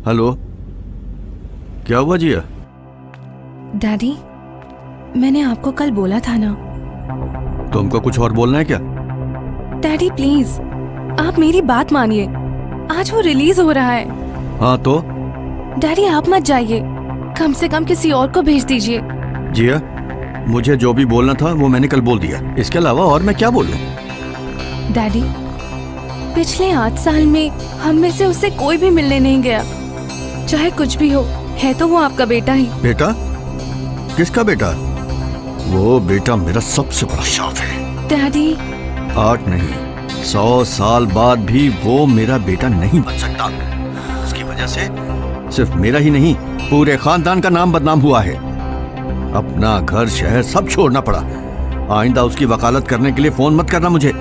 Hello, क्या हुआ जिया? Daddy, मैंने आपको कल बोला था ना। तुमको कुछ और बोलना है क्या? डैडी प्लीज, आप मेरी बात मानिए। आज वो रिलीज हो रहा है। हाँ तो? डैडी आप मत जाइए, कम से कम किसी और को भेज दीजिए। जिया, मुझे जो भी बोलना था वो मैंने कल बोल दिया। इसके अलावा और मैं क्या बोलूं? डैडी, पिछले 8 साल में हम में से उससे कोई भी मिलने नहीं गया। चाहे कुछ भी हो, है तो वो आपका बेटा ही। बेटा? किसका बेटा? वो बेटा मेरा सबसे बड़ा शौक है। डैडी 8 नहीं, 100 साल बाद भी वो मेरा बेटा नहीं बन सकता। उसकी वजह से सिर्फ मेरा ही नहीं, पूरे खानदान का नाम बदनाम हुआ है। अपना घर शहर सब छोड़ना पड़ा। आइंदा उसकी वकालत करने के लिए फोन मत करना मुझे।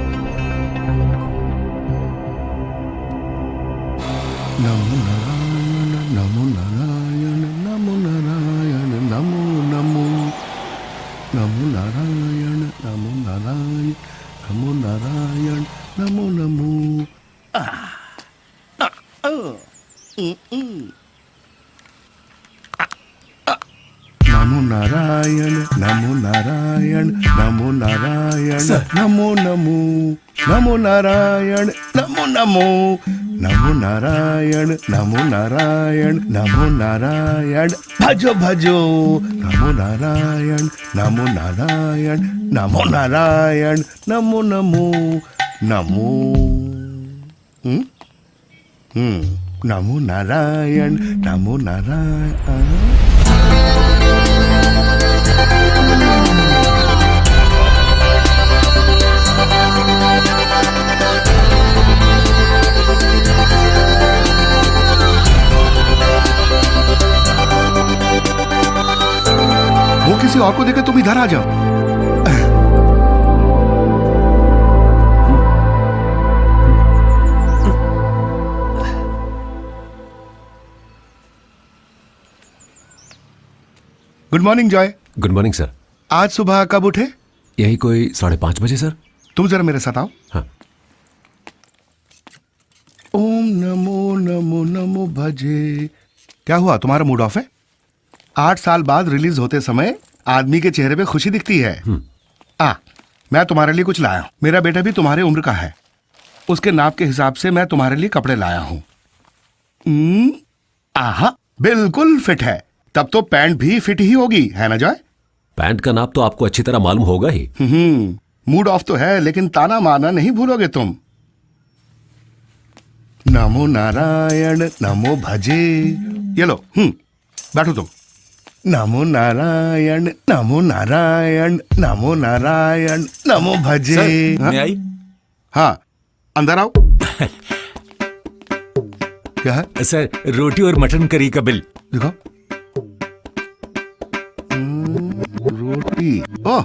नमो नारायण नमो नारायण नमो नारायण नमो नमो नमो नारायण नमो नारायण नमो नारायण नमो नमो। नमो नारायण नमो नारायण नमो नारायण नमो नमो नमो नारायण नमो नमो नमो नारायण नमो नारायण नमो नारायण भजो भजो नमो नारायण नमो नारायण नमो नारायण नमो नमो नमो नमो नारायण नमो नारायण। वो किसी और को देकर तुम इधर आ जाओ। Good morning Joy. Good morning sir. आज सुबह कब उठे? यही कोई 5:30 बजे सर। तुम जरा मेरे साथ आओ। हाँ। ओम नमो नमो नमो भजे। क्या हुआ, तुम्हारा मूड ऑफ है? 8 साल बाद रिलीज होते समय आदमी के चेहरे पे खुशी दिखती है। मैं तुम्हारे लिए कुछ लाया हूं। मेरा बेटा भी तुम्हारे उम्र का है। उसके नाप के हिसाब से मैं तुम्हारे लिए कपड़े लाया हूं। आहा, बिल्कुल फिट है। तब तो पैंट भी फिट ही होगी, है ना जॉय? पैंट का नाप तो आपको अच्छी तरह मालूम होगा ही। मूड ऑफ तो है, लेकिन ताना मारना नहीं भूलोगे तुम। नमो नारायण नमो भजे। ये लो, बैठो तुम। नमो नारायण नमो नारायण नमो नारायण नमो भजे। मैं आई? हाँ, अंदर आओ। क्या है? सर, रोटी और मटन करी का बिल। देखो, रोटी। ओह,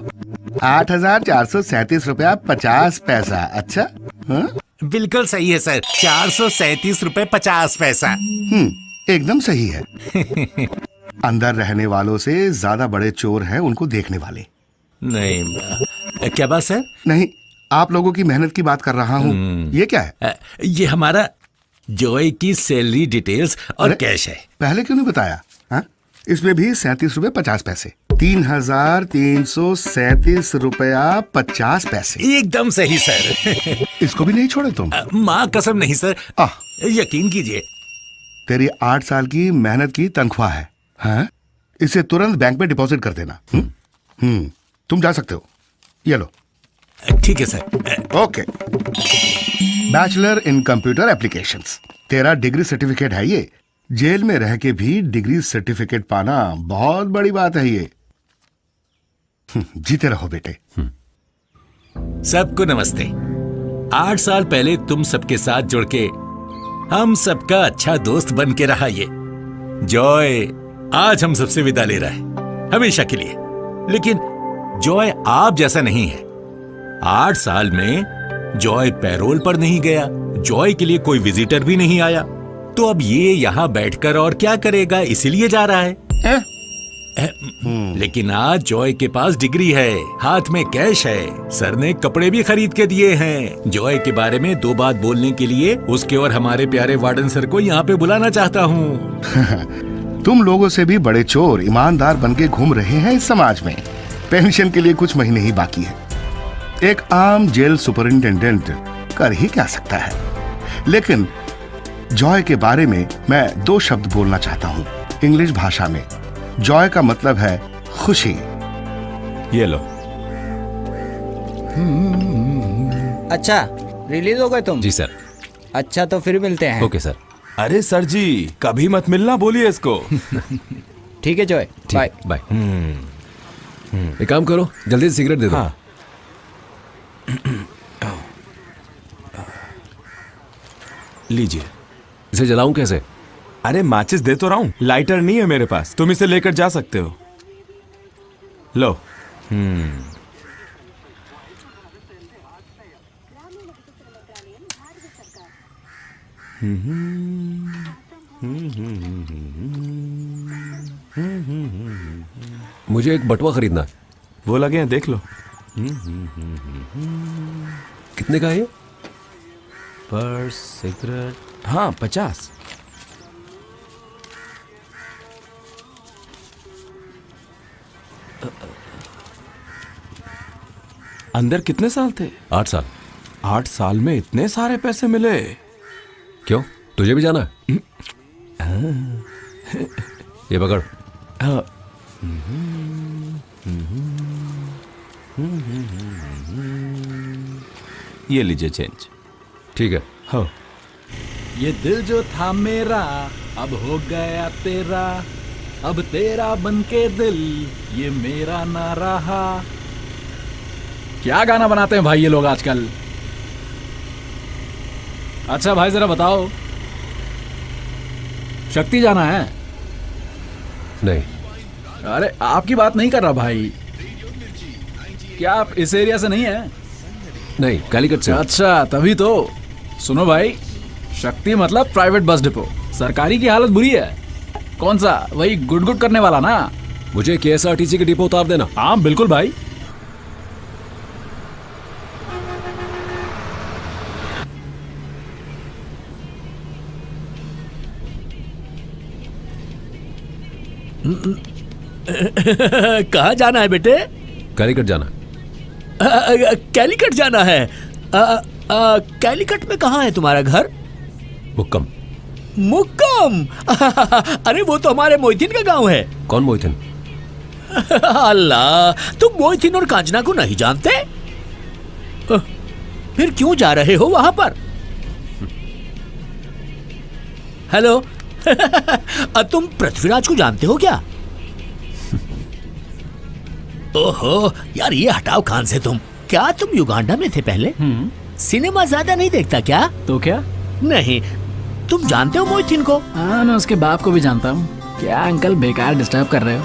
8,437 रुपया 50 पैसा। अच्छा, हाँ? बिल्कुल सही है सर, 437 रुपए 50 पैसा। एकदम सही है। अंदर रहने वालों से ज्यादा बड़े चोर हैं उनको देखने वाले। नहीं, क्या बात सर? नहीं, आप लोगों की मेहनत की बात कर रहा हूँ। ये क्या है? ये हमारा जॉय की सैलरी डिटेल्स और कैश है। पहले क्यों नहीं बताया? हाँ? इसमें भी 37 रुपए 50 पैसे। 3,337 रुपया 50 पैसे। एकदम सही सर। इसको भी नहीं छोड़े तुम? माँ कसम नहीं सर, यकीन कीजिए। तेरी 8 साल की मेहनत की तनख्वाह है। हाँ? इसे तुरंत बैंक में डिपॉजिट कर देना। तुम जा सकते हो। ये लो। ठीक है sir. Okay. Bachelor in computer applications. तेरा डिग्री सर्टिफिकेट है ये। जेल में रह के भी डिग्री सर्टिफिकेट पाना बहुत बड़ी बात है ये। जीते रहो बेटे। सबको नमस्ते। 8 साल पहले तुम सबके साथ जुड़ के हम सबका अच्छा दोस्त बन के रहा ये जॉय आज हम सबसे विदा ले रहा है, हमेशा के लिए। लेकिन जॉय आप जैसा नहीं है। 8 साल में जॉय पैरोल पर नहीं गया, जॉय के लिए कोई विजिटर भी नहीं आया। तो अब ये यहाँ बैठकर और क्या करेगा, इसीलिए जा रहा है। लेकिन आज जॉय के पास डिग्री है, हाथ में कैश है, सर ने कपड़े भी खरीद के दिए हैं। जॉय के बारे में 2 बात बोलने के लिए उसके और हमारे प्यारे वार्डन सर को यहाँ पे बुलाना चाहता हूँ। तुम लोगों से भी बड़े चोर ईमानदार बन के घूम रहे हैं इस समाज में। पेंशन के लिए कुछ महीने ही बाकी है। एक आम जेल सुपरिंटेंडेंट कर ही क्या सकता है। लेकिन जॉय के बारे में मैं 2 शब्द बोलना चाहता हूँ इंग्लिश भाषा में। जॉय का मतलब है खुशी। ये लो। अच्छा, रिलीज हो गए तुम? जी सर। अच्छा, तो फिर मिलते हैं। Okay sir. अरे सर जी, कभी मत मिलना बोलिए इसको। ठीक है जॉय, बाय। बाय। एक काम करो, जल्दी से सिगरेट दे दो। हाँ। लीजिए। इसे जलाऊं कैसे? अरे माचिस दे तो रहा हूं, लाइटर नहीं है मेरे पास, तुम इसे लेकर जा सकते हो। लो। मुझे एक बटुआ खरीदना है। वो लगे हैं, देख लो। कितने का है ये? पर्स, सिगरेट, हाँ 50। अंदर कितने साल थे? 8 साल। 8 साल में इतने सारे पैसे मिले? क्यों, तुझे भी जाना है? ये पकड़। हाँ। ये लीजिए चेंज। ठीक है। हो। ये दिल जो था मेरा अब हो गया तेरा, अब तेरा बनके दिल ये मेरा ना रहा। क्या गाना बनाते हैं भाई ये लोग आजकल। अच्छा भाई जरा बताओ, शक्ति जाना है? नहीं। अरे आपकी बात नहीं कर रहा भाई। क्या आप इस एरिया से नहीं है? नहीं, कालीकट से। अच्छा तभी तो। सुनो भाई, शक्ति मतलब प्राइवेट बस डिपो, सरकारी की हालत बुरी है। कौन सा, वही गुड गुड करने वाला ना? मुझे KSRTC के डिपो उतार देना। हाँ बिल्कुल भाई। कहाँ जाना है बेटे? कालीकट जाना। कैलीकट जाना है? कैलीकट में कहाँ है तुम्हारा घर? मुक्कम। मुक्कम? अरे वो तो हमारे मोहितीन का गांव है। कौन मोहितन? अल्लाह, तुम मोहितीन और कांचना को नहीं जानते? फिर क्यों जा रहे हो वहां पर? हेलो। तुम पृथ्वीराज को जानते हो क्या? ओहो यार, ये हटाओ कान से तुम। क्या तुम युगांडा में थे पहले? सिनेमा ज्यादा नहीं देखता क्या? तो क्या? नहीं। तुम जानते हो मोहितीन को? हाँ, मैं उसके बाप को भी जानता हूँ। क्या अंकल बेकार डिस्टर्ब कर रहे हो?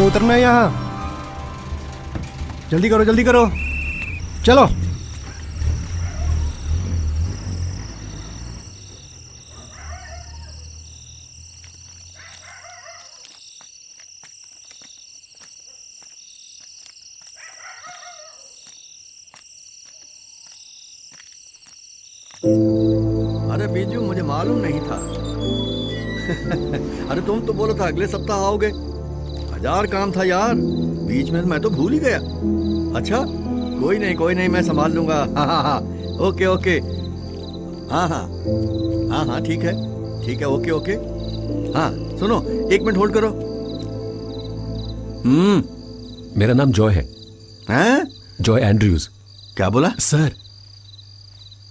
तुम्हें उतरना है यहाँ। जल्दी करो जल्दी करो, चलो। अरे बीजू, मुझे मालूम नहीं था। अरे तुम तो बोला था अगले सप्ताह आओगे। 1000 काम था यार, बीच में मैं तो भूल ही गया। अच्छा कोई नहीं, मैं संभाल लूंगा। हाँ, ओके ओके, हाँ ठीक है, ओके। हाँ सुनो, 1 मिनट होल्ड करो। मेरा नाम जॉय है, हैं? Joy Andrews. क्या बोला? सर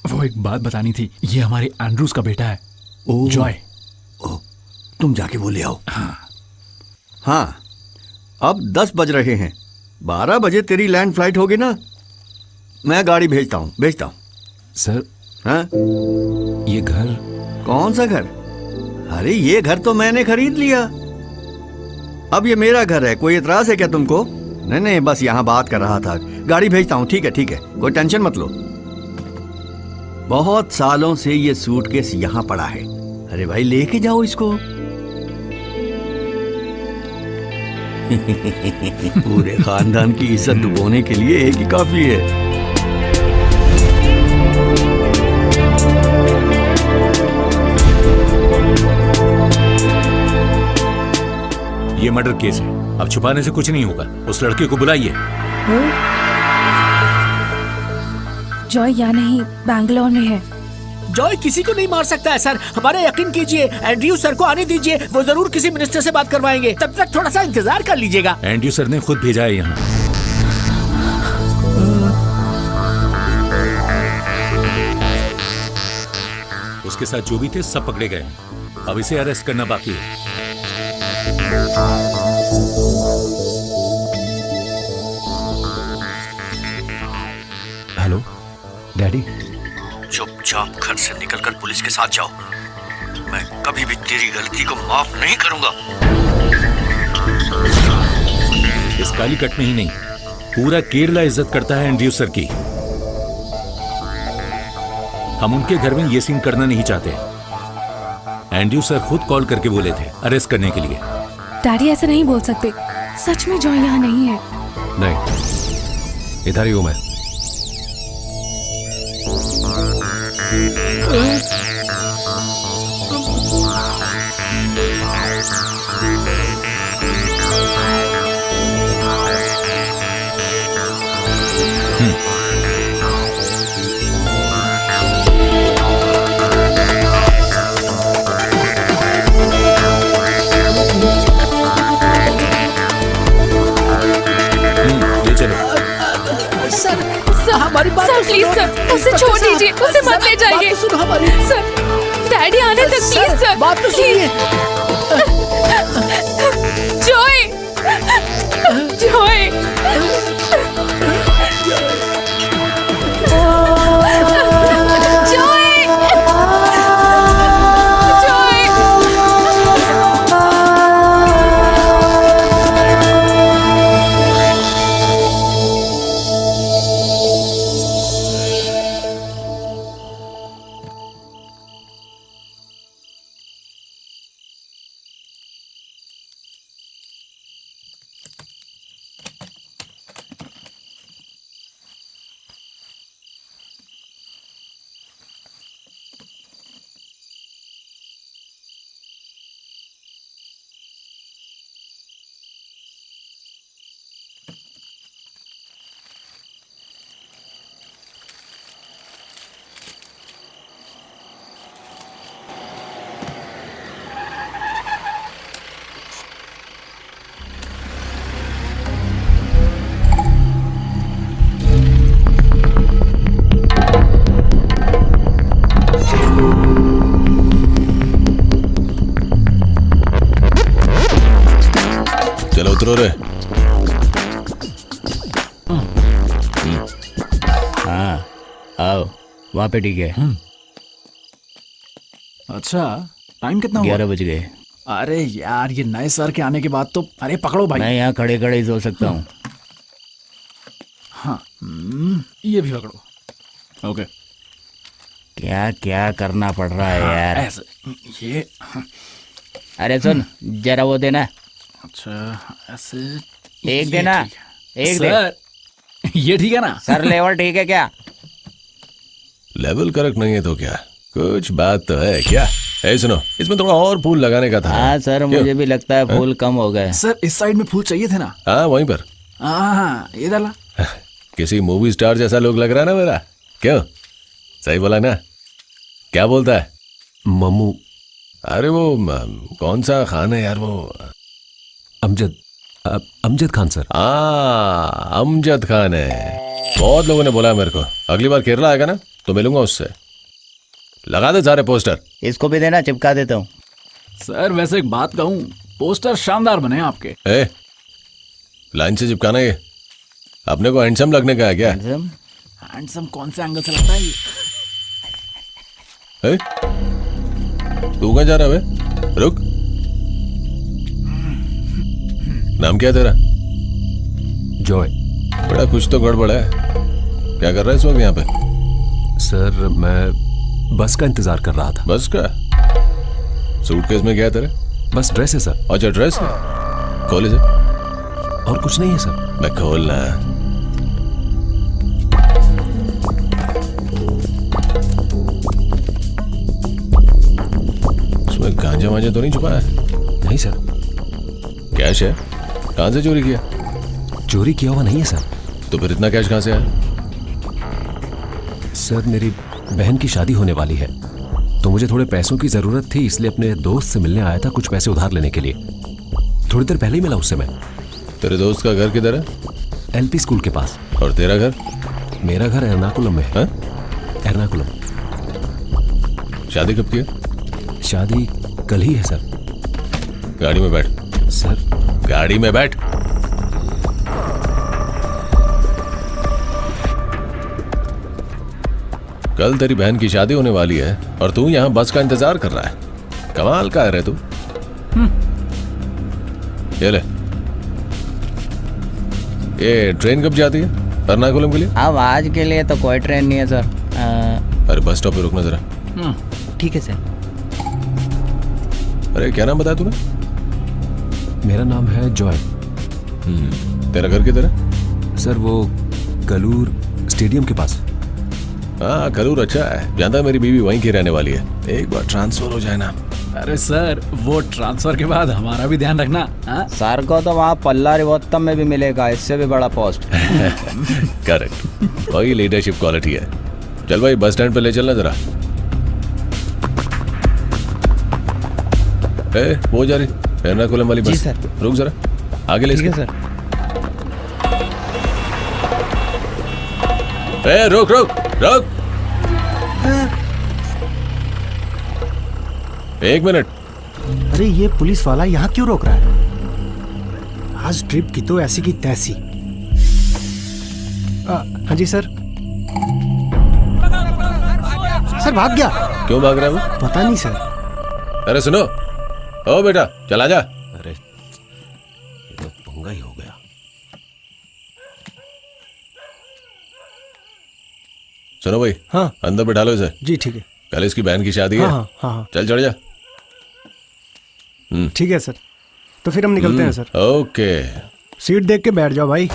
वो एक बात बतानी थी, ये हमारे एंड्रूज का बेटा है, जॉय। तुम जाके वो ले आओ। हाँ अब 10 बज रहे हैं, 12 बजे तेरी लैंड फ्लाइट होगी ना, मैं गाड़ी भेजता हूँ। सर हाँ? ये घर? कौन सा घर? अरे ये घर तो मैंने खरीद लिया, अब ये मेरा घर है। कोई एतराज है क्या तुमको? नहीं, बस यहाँ बात कर रहा था। गाड़ी भेजता हूँ, ठीक है, कोई टेंशन मत लो। बहुत सालों से ये सूटकेस यहाँ पड़ा है। अरे भाई लेके जाओ इसको। पूरे खानदान की इज्जत डुबोने के लिए एक ही काफी है। ये मर्डर केस है, अब छुपाने से कुछ नहीं होगा। उस लड़के को बुलाइए। जॉय यहाँ नहीं, बैंगलोर में है। जॉय किसी को नहीं मार सकता है सर, हमारा यकीन कीजिए। एंड्रयू सर को आने दीजिए, वो जरूर किसी मिनिस्टर से बात करवाएंगे। तब तक थोड़ा सा इंतजार कर लीजिएगा। एंड्रयू सर ने खुद भेजा है यहाँ। उसके साथ जो भी थे सब पकड़े गए हैं, अब इसे अरेस्ट करना बाकी है। Hello daddy. चुपचाप घर से निकलकर पुलिस के साथ जाओ। मैं कभी भी तेरी गलती को माफ नहीं करूंगा। इस कालीकट में ही नहीं, पूरा केरला इज्जत करता है एंड्रयू सर की। हम उनके घर में ये सीन करना नहीं चाहते। एंड्रयू सर खुद कॉल करके बोले थे अरेस्ट करने के लिए। डैडी ऐसा नहीं बोल सकते, सच में जॉय यहाँ नहीं है। नहीं, इधर ही हूं मैं। ले चलो। हमारी बात सर प्लीज सर, उसे छोड़ दीजिए, उसे मत ले जाइए। सुनो हमारी। सर डैडी आने तक प्लीज सर, बात तो सुनिए। जॉय, जॉय, चलो उतरो रे। हाँ आओ, वहाँ पे ठीक है। अच्छा टाइम कितना हुआ? 11 बज गए। अरे यार ये नए सर के आने के बाद तो अरे पकड़ो भाई। मैं यहाँ खड़े खड़े ही सो सकता हूँ। हाँ ये भी पकड़ो। ओके क्या क्या करना पड़ रहा है यार। ऐसे ये अरे सुन जरा वो देना। अच्छा ऐसे एक ये देना, ठीक है। एक दे। सर ये ठीक है ना? सर लेवल ठीक है क्या? लेवल करेक्ट नहीं है तो क्या, कुछ बात तो है क्या? ए सुनो, इसमें थोड़ा और फूल लगाने का था। हाँ सर मुझे भी लगता है फूल कम हो गए। सर इस साइड में फूल चाहिए थे ना? हाँ वहीं पर। हाँ ये डाला। किसी मूवी स्टार जैसा लोग लग रहा है ना मेरा, क्यों? सही बोला ना? क्या बोलता है मम्मू? अरे वो कौन सा खान है यार वो? अमजद खान सर। हाँ अमजद खान है। बहुत लोगों ने बोला मेरे को, अगली बार केरला आएगा ना तो मिलूंगा उससे। लगा दे सारे पोस्टर। इसको भी देना, चिपका देता हूँ। सर वैसे एक बात कहूँ, पोस्टर शानदार बने आपके। ए लाइन से चिपकाना ये, अपने को हैंडसम लगने का है क्या? हैंडसम कौन से एंगल से लगता है ये? ए? तू कहाँ जा रहा है? रुक, नाम क्या है तेरा? जॉय। बड़ा कुछ तो गड़बड़ है। क्या कर रहा है इस वक्त यहाँ पे? सर मैं बस का इंतजार कर रहा था। बस का? सूटकेस में क्या है तेरे? बस ड्रेस है सर। अच्छा ड्रेस है, खोल इसे। और कुछ नहीं है सर। मैं खोलना। उसमें गांजा वांजा तो नहीं छुपा है? नहीं सर। कैश है? कहाँ से चोरी किया? चोरी किया हुआ नहीं है सर। तो फिर इतना कैश कहाँ से आया? सर मेरी बहन की शादी होने वाली है तो मुझे थोड़े पैसों की जरूरत थी, इसलिए अपने दोस्त से मिलने आया था कुछ पैसे उधार लेने के लिए। थोड़ी देर पहले ही मिला उससे मैं। तेरे दोस्त का घर किधर है? एलपी स्कूल के पास। और तेरा घर? मेरा घर एर्नाकुलम में है। एर्नाकुलम। शादी कब की है? शादी कल ही है सर। गाड़ी में बैठ। सर गाड़ी में बैठ। कल तेरी बहन की शादी होने वाली है और तू यहाँ बस का इंतजार कर रहा है। कमाल का है रे तू। ये ले। ये ट्रेन कब जाती है एर्नाकुलम के लिए? अब आज के लिए तो कोई ट्रेन नहीं है सर। अरे बस स्टॉप पे रुकना जरा। ठीक है सर। अरे क्या नाम बताया तूने? मेरा नाम है जॉय। तेरा घर किधर है? सर वो कलूर स्टेडियम के पास। हाँ कलूर अच्छा है, जानता मेरी बीवी वहीं की रहने वाली है। एक बार ट्रांसफर हो जाए ना। अरे सर वो ट्रांसफर के बाद हमारा भी ध्यान रखना। सर को तो वहाँ पल्ला रिवोत्तम में भी मिलेगा, इससे भी बड़ा पोस्ट। करेक्ट, वही लीडरशिप क्वालिटी है। चल भाई बस स्टैंड पे ले चलना जरा। वो जा रही एर्नाकुलम वाली बस। जी सर। रुक जरा, आगे ले। ठीक है सर। रुक रुक रुक, एक मिनट। अरे ये पुलिस वाला यहाँ क्यों रोक रहा है? आज ट्रिप की तो ऐसी की तैसी। हाँ जी सर। सर भाग गया। क्यों भाग रहा है वो? पता नहीं सर। अरे सुनो, ओ बेटा चला जा। अरे ये तो पंगा ही हो गया। सुनो भाई, हाँ अंदर बैठा लो इसे। जी ठीक है। कल इसकी बहन की शादी है। हाँ हाँ चल चढ़ जा। ठीक है सर, तो फिर हम निकलते हैं सर। ओके। सीट देख के बैठ जाओ भाई।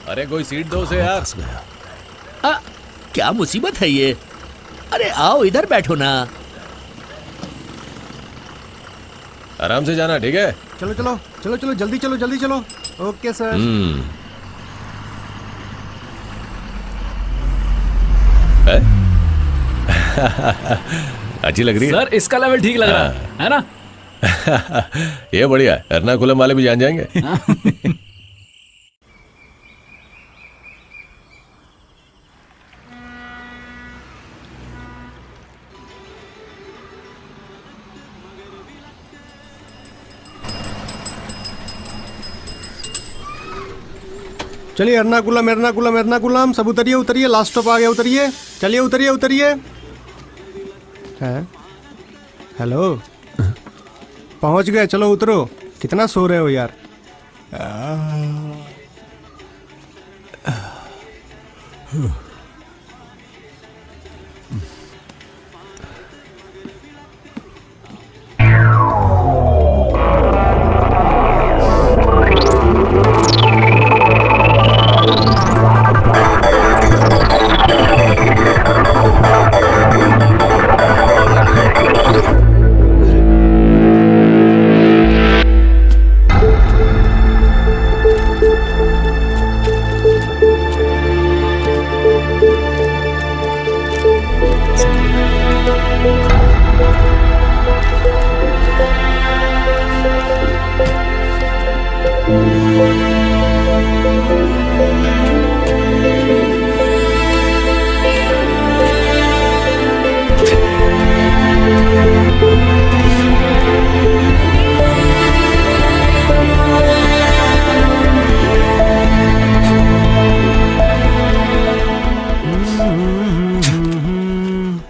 अरे कोई सीट दो उसे यार। क्या मुसीबत है ये? अरे आओ इधर बैठो ना। आराम से जाना, ठीक है? चलो चलो चलो चलो जल्दी चलो जल्दी चलो। Okay sir. अच्छी लग रही है सर इसका लेवल ठीक लग रहा है ना? ये बढ़िया है, एर्नाकुलम वाले भी जान जाएंगे। चलिए एर्नाकुलम एर्नाकुलम एर्नाकुलम, सब उतरिए उतरिए, लास्ट स्टॉप आ गया, उतरिए। चलिए उतरिए उतरिए। है हेलो, पहुंच गए, चलो उतरो। कितना सो रहे हो यार?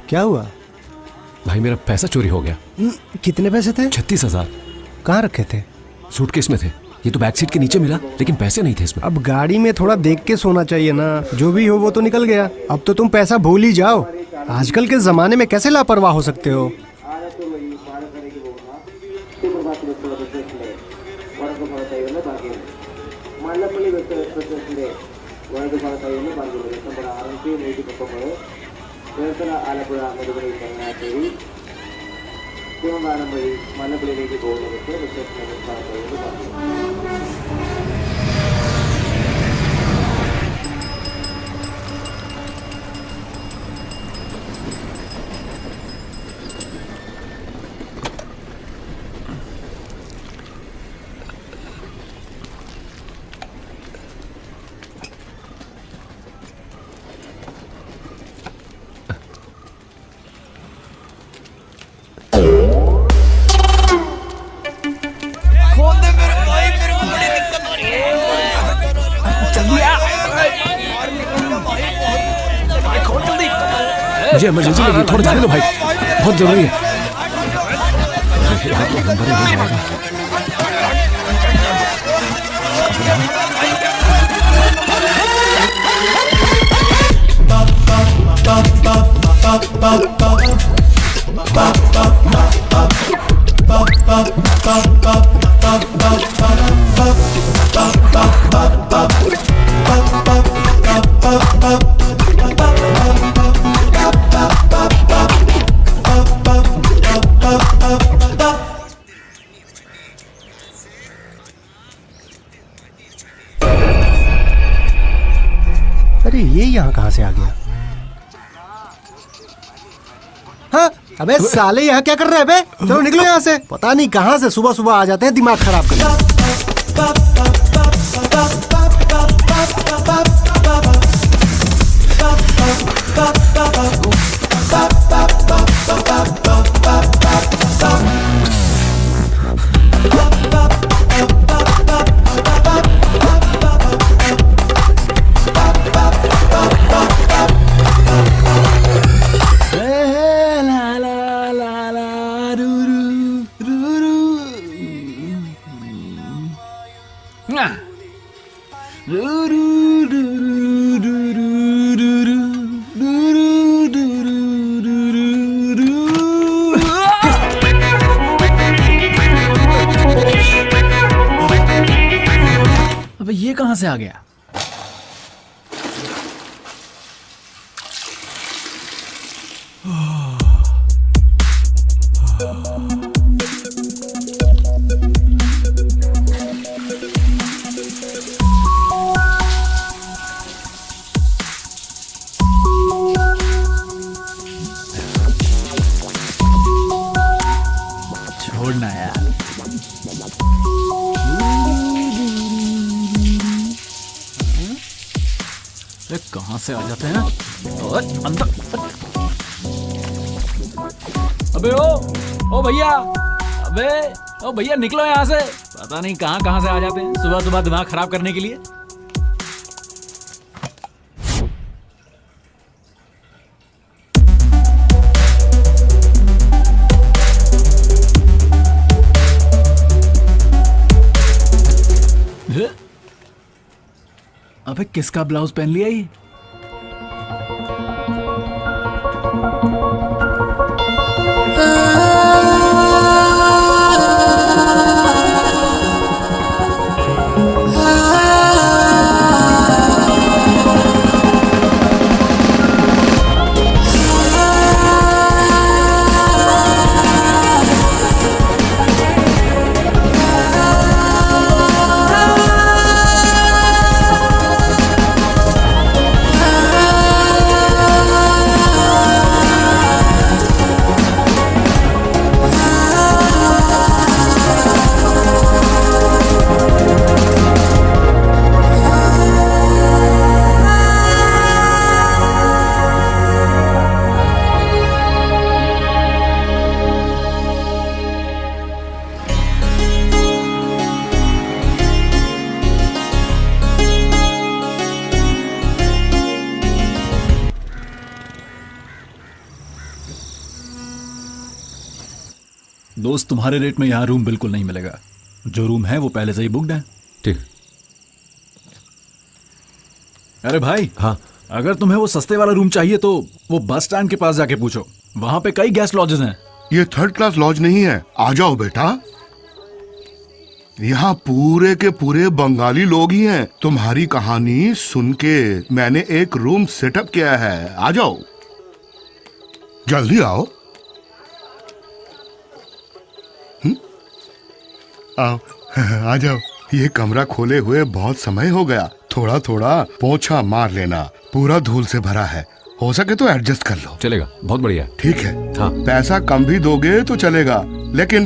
क्या हुआ भाई? मेरा पैसा चोरी हो गया। कितने पैसे थे? 36,000। कहाँ रखे थे? सूटकेस में थे। ये तो बैक सीट के नीचे मिला, लेकिन पैसे नहीं थे इसमें। अब गाड़ी में थोड़ा देख के सोना चाहिए ना। जो भी हो वो तो निकल गया। अब तो तुम पैसा भूल ही जाओ। आजकल के जमाने में कैसे लापरवाह हो सकते हो? मुझे इमरजेंसी लगी, थोड़ा जाने दो भाई, बहुत जरूरी है। अरे ये यहाँ कहाँ से आ गया? हाँ, अबे साले यहाँ क्या कर रहे हैं बे? चलो निकलो यहाँ से। पता नहीं कहाँ से सुबह सुबह आ जाते हैं दिमाग खराब करने। अबे ये कहाँ से आ गया? छोड़ना यार। कहाँ से आ जाते हैं? और अंदर। अबे ओ भैया, अबे ओ भैया निकलो यहाँ से। पता नहीं कहाँ से आ जाते हैं सुबह सुबह दिमाग खराब करने के लिए। अबे किसका ब्लाउज पहन लिया ये? दोस्त, तुम्हारे रेट में यहाँ रूम बिल्कुल नहीं मिलेगा। जो रूम है वो पहले से ही बुकड है। ठीक। अरे भाई, हाँ, अगर तुम्हें वो सस्ते वाला रूम चाहिए तो वो बस स्टैंड के पास जाके पूछो, वहां पे कई गेस्ट लॉजेस हैं। ये 3rd क्लास लॉज नहीं है, आ जाओ बेटा। यहाँ पूरे के पूरे बंगाली लोग ही हैं। तुम्हारी कहानी सुन के मैंने एक रूम सेटअप किया है। आ जाओ, जल्दी आओ। आओ, आ जाओ। ये कमरा खोले हुए बहुत समय हो गया। थोड़ा थोड़ा पोछा मार लेना, पूरा धूल से भरा है। हो सके तो एडजस्ट कर लो। चलेगा, बहुत बढ़िया। ठीक है। हाँ। पैसा कम भी दोगे तो चलेगा, लेकिन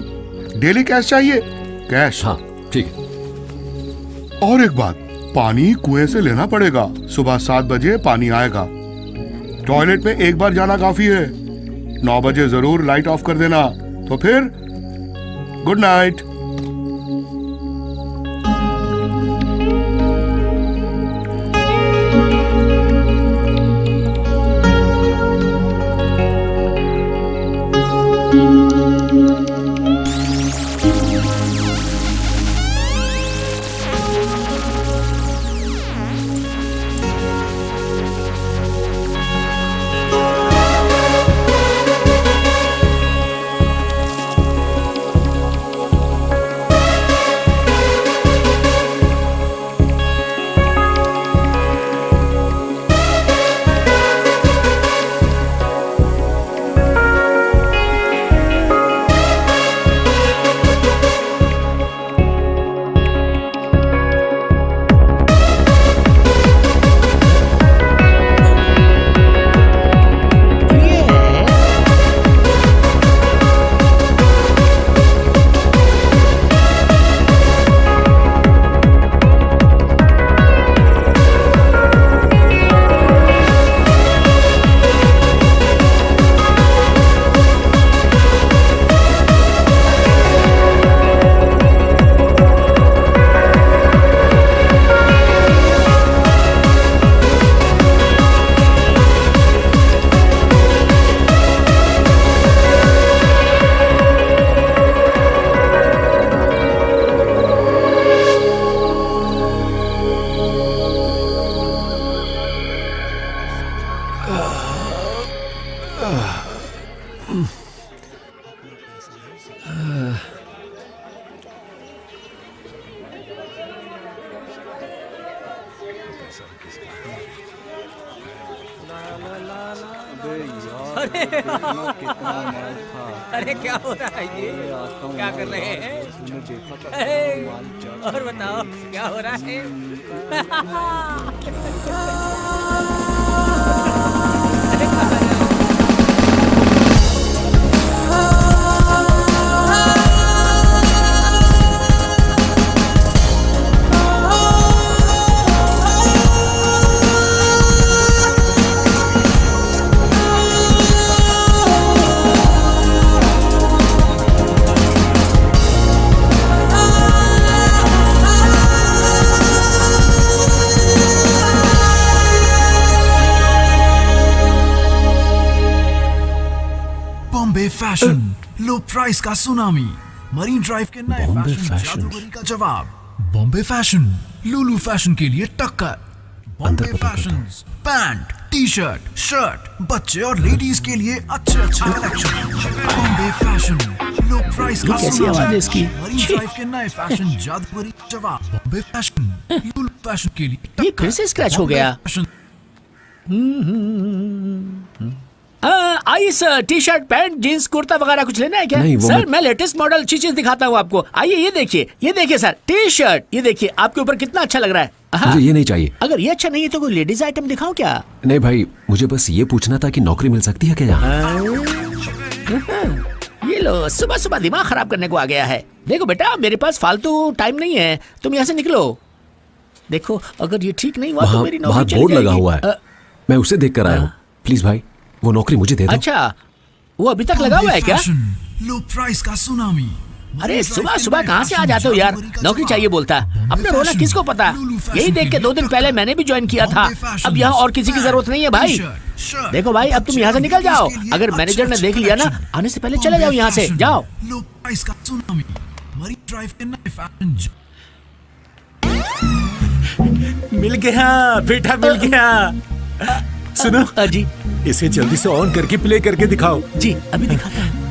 डेली कैश चाहिए। कैश। हाँ, ठीक है। और एक बात, पानी कुएं से लेना पड़ेगा। सुबह 7 बजे पानी आएगा। टॉयलेट में एक बार जाना काफी है। 9 बजे जरूर लाइट ऑफ कर देना। तो फिर गुड नाइट। अरे क्या हो रहा है ये? क्या कर रहे हैं? और बताओ क्या हो रहा है? बॉम्बे फैशन, लो प्राइस का सुनामी, मरीन ड्राइव के नए फैशन जादूगरी का जवाब। बॉम्बे फैशन, लुलु फैशन के लिए टक्कर। अंदर पता करता हूँ। पैंट, टी शर्ट, शर्ट, बच्चे और लेडीज के लिए अच्छे अच्छे कलेक्शन। बॉम्बे फैशन, लो प्राइस का कैसी आवाज है इसकी? मरीन ड्राइव के नए फैशन जादूगरी जवाब। बॉम्बे फैशन, लो फैशन के लिए ये फिर से स्क्रैच हो गया। फैशन। आइए sir, T shirt, pant, jeans, kurta वगैरह कुछ लेना है क्या? नहीं, वो सर मैं लेटेस्ट मॉडल अच्छी चीज दिखाता हूँ आपको। आइए ये देखिए सर, टी शर्ट, ये देखिए आपके ऊपर कितना अच्छा लग रहा है। हाँ। मुझे ये नहीं चाहिए। अगर ये अच्छा नहीं है तो कोई लेडीज आइटम दिखाऊं क्या? नहीं भाई, मुझे बस ये पूछना था कि नौकरी मिल सकती है क्या यहाँ? ये लो, सुबह सुबह दिमाग खराब करने को आ गया है। देखो बेटा, मेरे पास फालतू टाइम नहीं है, तुम यहाँ से निकलो। देखो अगर ये ठीक नहीं हुआ तो मेरी वहाँ नौकरी चली बोर्ड लगा जाएगी। हुआ है, मैं उसे देख कर आया हूँ। प्लीज भाई, वो नौकरी मुझे दे दो। अच्छा, वो अभी तक लगा हुआ है क्या? लो प्राइस का सुनामी। अरे सुबह सुबह कहाँ से आ जाते हो यार? नौकरी चाहिए बोलता है, अपने रोना किसको पता? यही देख के 2 दिन पहले मैंने भी ज्वाइन किया था। अब यहाँ और किसी की जरूरत नहीं है भाई। देखो भाई, अब तुम यहाँ से निकल जाओ। अगर मैनेजर ने देख लिया ना, आने से पहले चले जाओ यहाँ से, जाओ। लो प्राइस का सुनामी, मरीन ड्राइव के नए फैशन। मिल गया बेटा, मिल गया। सुनो जी इसे जल्दी से ऑन करके प्ले करके दिखाओ। जी अभी दिखाता हूँ।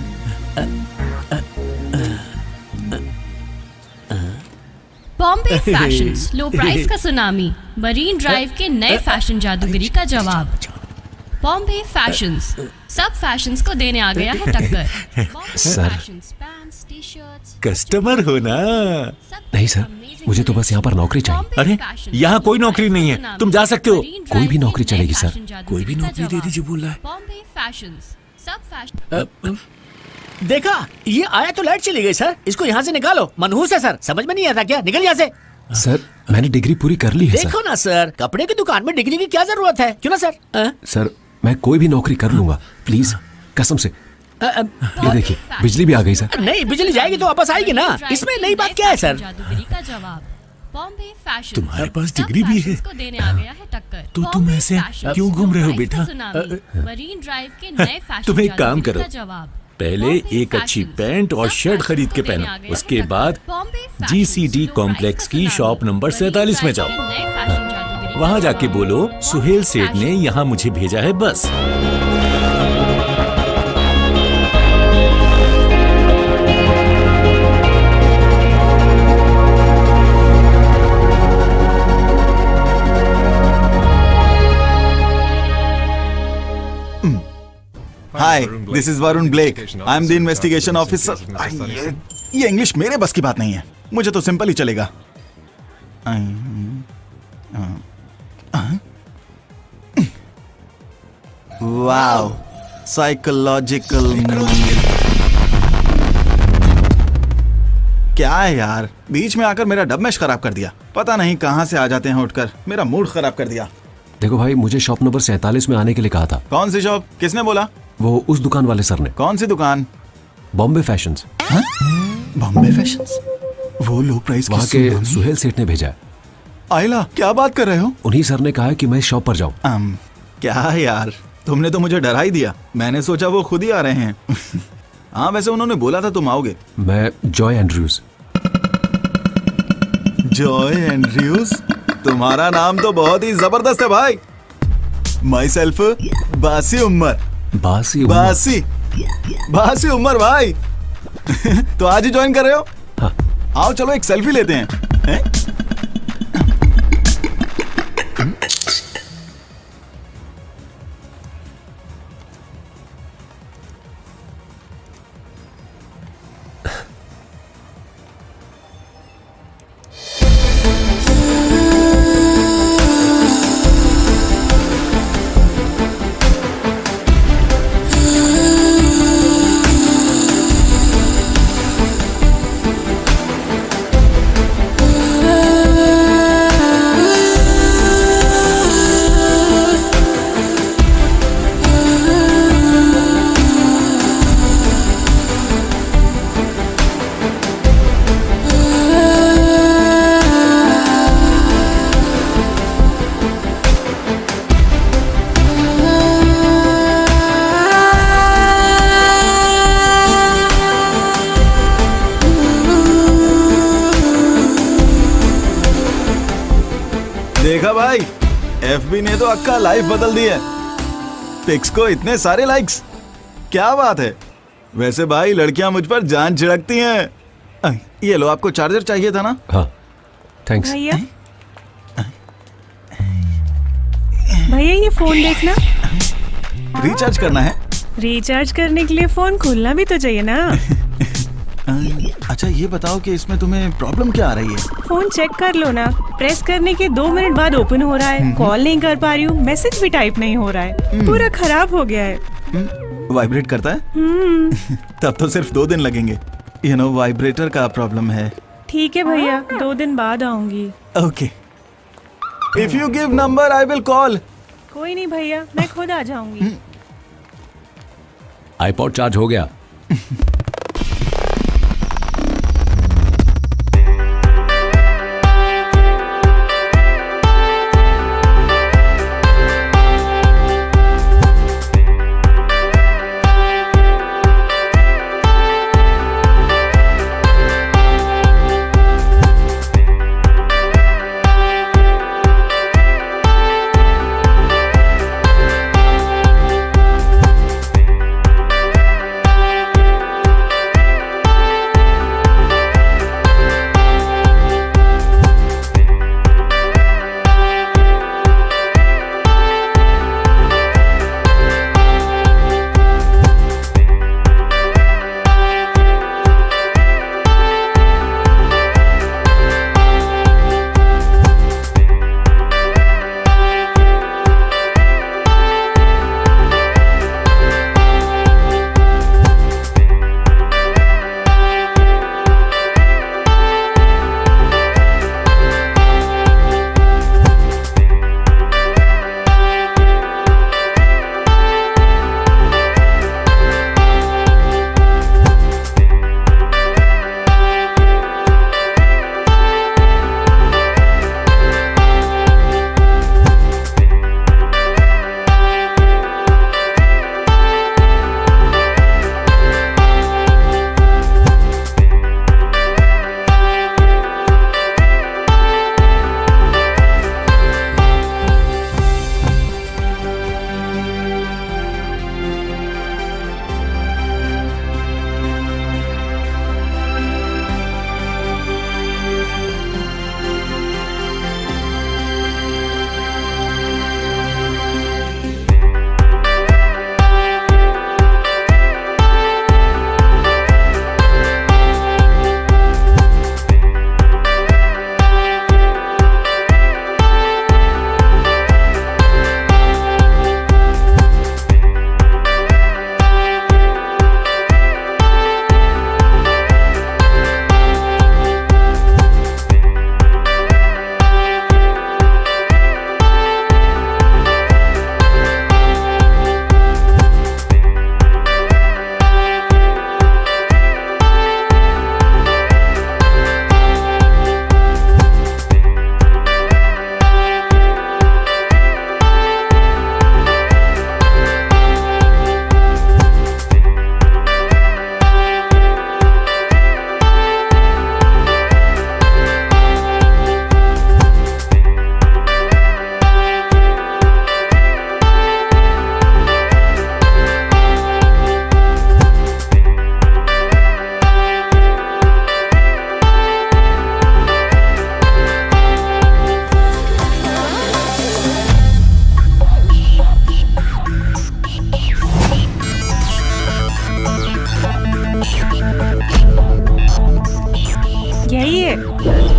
बॉम्बे फैशंस, लो प्राइस का सुनामी, मरीन ड्राइव के नए फैशन जादूगरी का जवाब। बॉम्बे फैशंस, सब फैशंस को देने आ गया है टक्कर। Bombay sir. Fashions, pants, t-shirts, customer हो ना? नहीं सर, मुझे तो बस यहाँ पर नौकरी चाहिए। अरे यहाँ कोई नौकरी नहीं है, तुम जा सकते हो। कोई भी नौकरी चलेगी सर। कोई भी नौकरी दे दीजिए बोल रहा है। बॉम्बे फैशंस, सब फैशन। देखा, ये आया तो लाइट चली गई सर। इसको यहाँ से निकालो, मनहूस है सर। समझ में नहीं आता क्या? निकल यहाँ से। सर मैंने डिग्री पूरी कर ली है सर। देखो ना सर, कपड़े की दुकान में डिग्री की क्या जरूरत है? क्यों ना सर? सर मैं कोई भी नौकरी कर लूंगा, प्लीज कसम से। ये देखिए, बिजली भी आ गई सर। नहीं, बिजली जाएगी तो वापस आएगी ना। इसमें नई बात क्या है सर? जादूगरी का जवाब। बॉम्बे फैशन, तुम्हारे पास डिग्री भी है? को देने आ गया है टक्कर। तो तुम बॉम्बे ऐसे फैशंस, क्यों घूम रहे हो लो प्राइस का बेटा? सुनामी, मरीन ड्राइव के नए फैशन तुम एक काम जादूगरी करो, का जवाब। पहले बॉम्बे एक अच्छी फैशंस, पैंट और सब शर्ट खरीद के फैशंस को देने पहनो। आ गया उसके है बाद टक्कर। बॉम्बे फैशंस, GCD लो कॉम्प्लेक्स प्राइस की का शॉप सुनामी, नंबर मरीन 47 में ड्राइव जाओ। के नए फैशन जादूगरी का वहां जाके जवाब। बोलो सुहेल सेठ ने यहाँ मुझे भेजा है बस। Hi, this is Varun Blake. I am the investigation officer. ये इंग्लिश मेरे बस की बात नहीं है, मुझे तो सिंपल ही चलेगा। Wow, psychological. क्या है यार, बीच में आकर मेरा डबमेश खराब कर दिया। पता नहीं कहाँ से आ जाते हैं उठकर, मेरा मूड खराब कर दिया। देखो भाई, मुझे शॉप नंबर 47 में आने के लिए कहा था। कौन सी शॉप? किसने बोला? वो उस दुकान वाले सर ने। कौन सी दुकान? बॉम्बे फैशंस। बॉम्बे फैशंस? वो लो प्राइस वहाँ के सुहेल सेठ ने भेजा है। आइला, क्या बात कर रहे हो? उन्हीं सर ने कहा है कि मैं शॉप पर जाऊँ। क्या यार, तुमने तो मुझे डरा ही दिया। मैंने सोचा वो खुद ही आ रहे हैं। हाँ, वैसे उन्होंने बोला था तुम आओगे। मैं जॉय एंड्रयूज। Joy Andrews? तुम्हारा नाम तो बहुत ही जबरदस्त है भाई। माई सेल्फ बासी उमर। बासी बासी उमर भाई। तो आज ही ज्वाइन कर रहे हो? हाँ। आओ चलो एक सेल्फी लेते हैं। एफबी ने तो अक्का लाइफ बदल दी है। पिक्स को इतने सारे लाइक्स, क्या बात है। वैसे भाई लड़कियां मुझ पर जान छिड़कती हैं। ये लो, आपको चार्जर चाहिए था ना? हाँ थैंक्स। भैया भैया ये फोन देखना। रिचार्ज करना है? रिचार्ज करने के लिए फोन खोलना भी तो चाहिए ना। अच्छा ये बताओ कि इसमें तुम्हें प्रॉब्लम क्या आ रही है? फोन चेक कर लो ना, प्रेस करने के 2 मिनट बाद ओपन हो रहा है, कॉल नहीं कर पा रही हूँ, मैसेज भी टाइप नहीं हो रहा है, पूरा खराब हो गया है। वाइब्रेट करता है? तब तो सिर्फ 2 दिन लगेंगे। वाइब्रेटर का प्रॉब्लम है। ठीक है भैया, 2 दिन बाद आऊंगी। Okay, if you give number I will call. कोई नहीं भैया, मैं खुद आ जाऊंगी। आईपॉड चार्ज हो गया?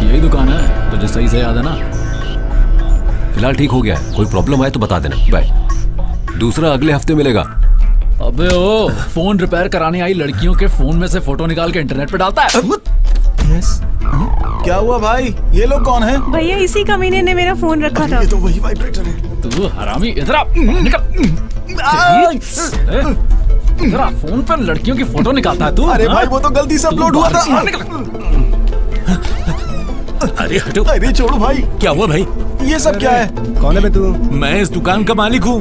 यही दुकान है, तुझे सही से याद है ना? फिलहाल ठीक हो गया है, कोई प्रॉब्लम आए तो बता देना। बाय। दूसरा अगले हफ्ते मिलेगा। अबे ओ, फोन रिपेयर कराने आई लड़कियों के फोन में से फोटो निकाल के इंटरनेट पे डालता है। क्या हुआ भाई? ये लोग कौन है? भैया इसी कमीने ने मेरा फोन रखा था। ये तो वही वाइब्रेटर है। तू हरामी, इधर आ, निकल। इधर आ, फोन पर लड़कियों की फोटो निकालता है तू? अरे भाई वो तो गलती से अपलोड हुआ था। अरे हटो। अरे छोड़ो भाई। क्या हुआ भाई? ये सब क्या है? कौन है बे तू? मैं इस दुकान का मालिक हूँ।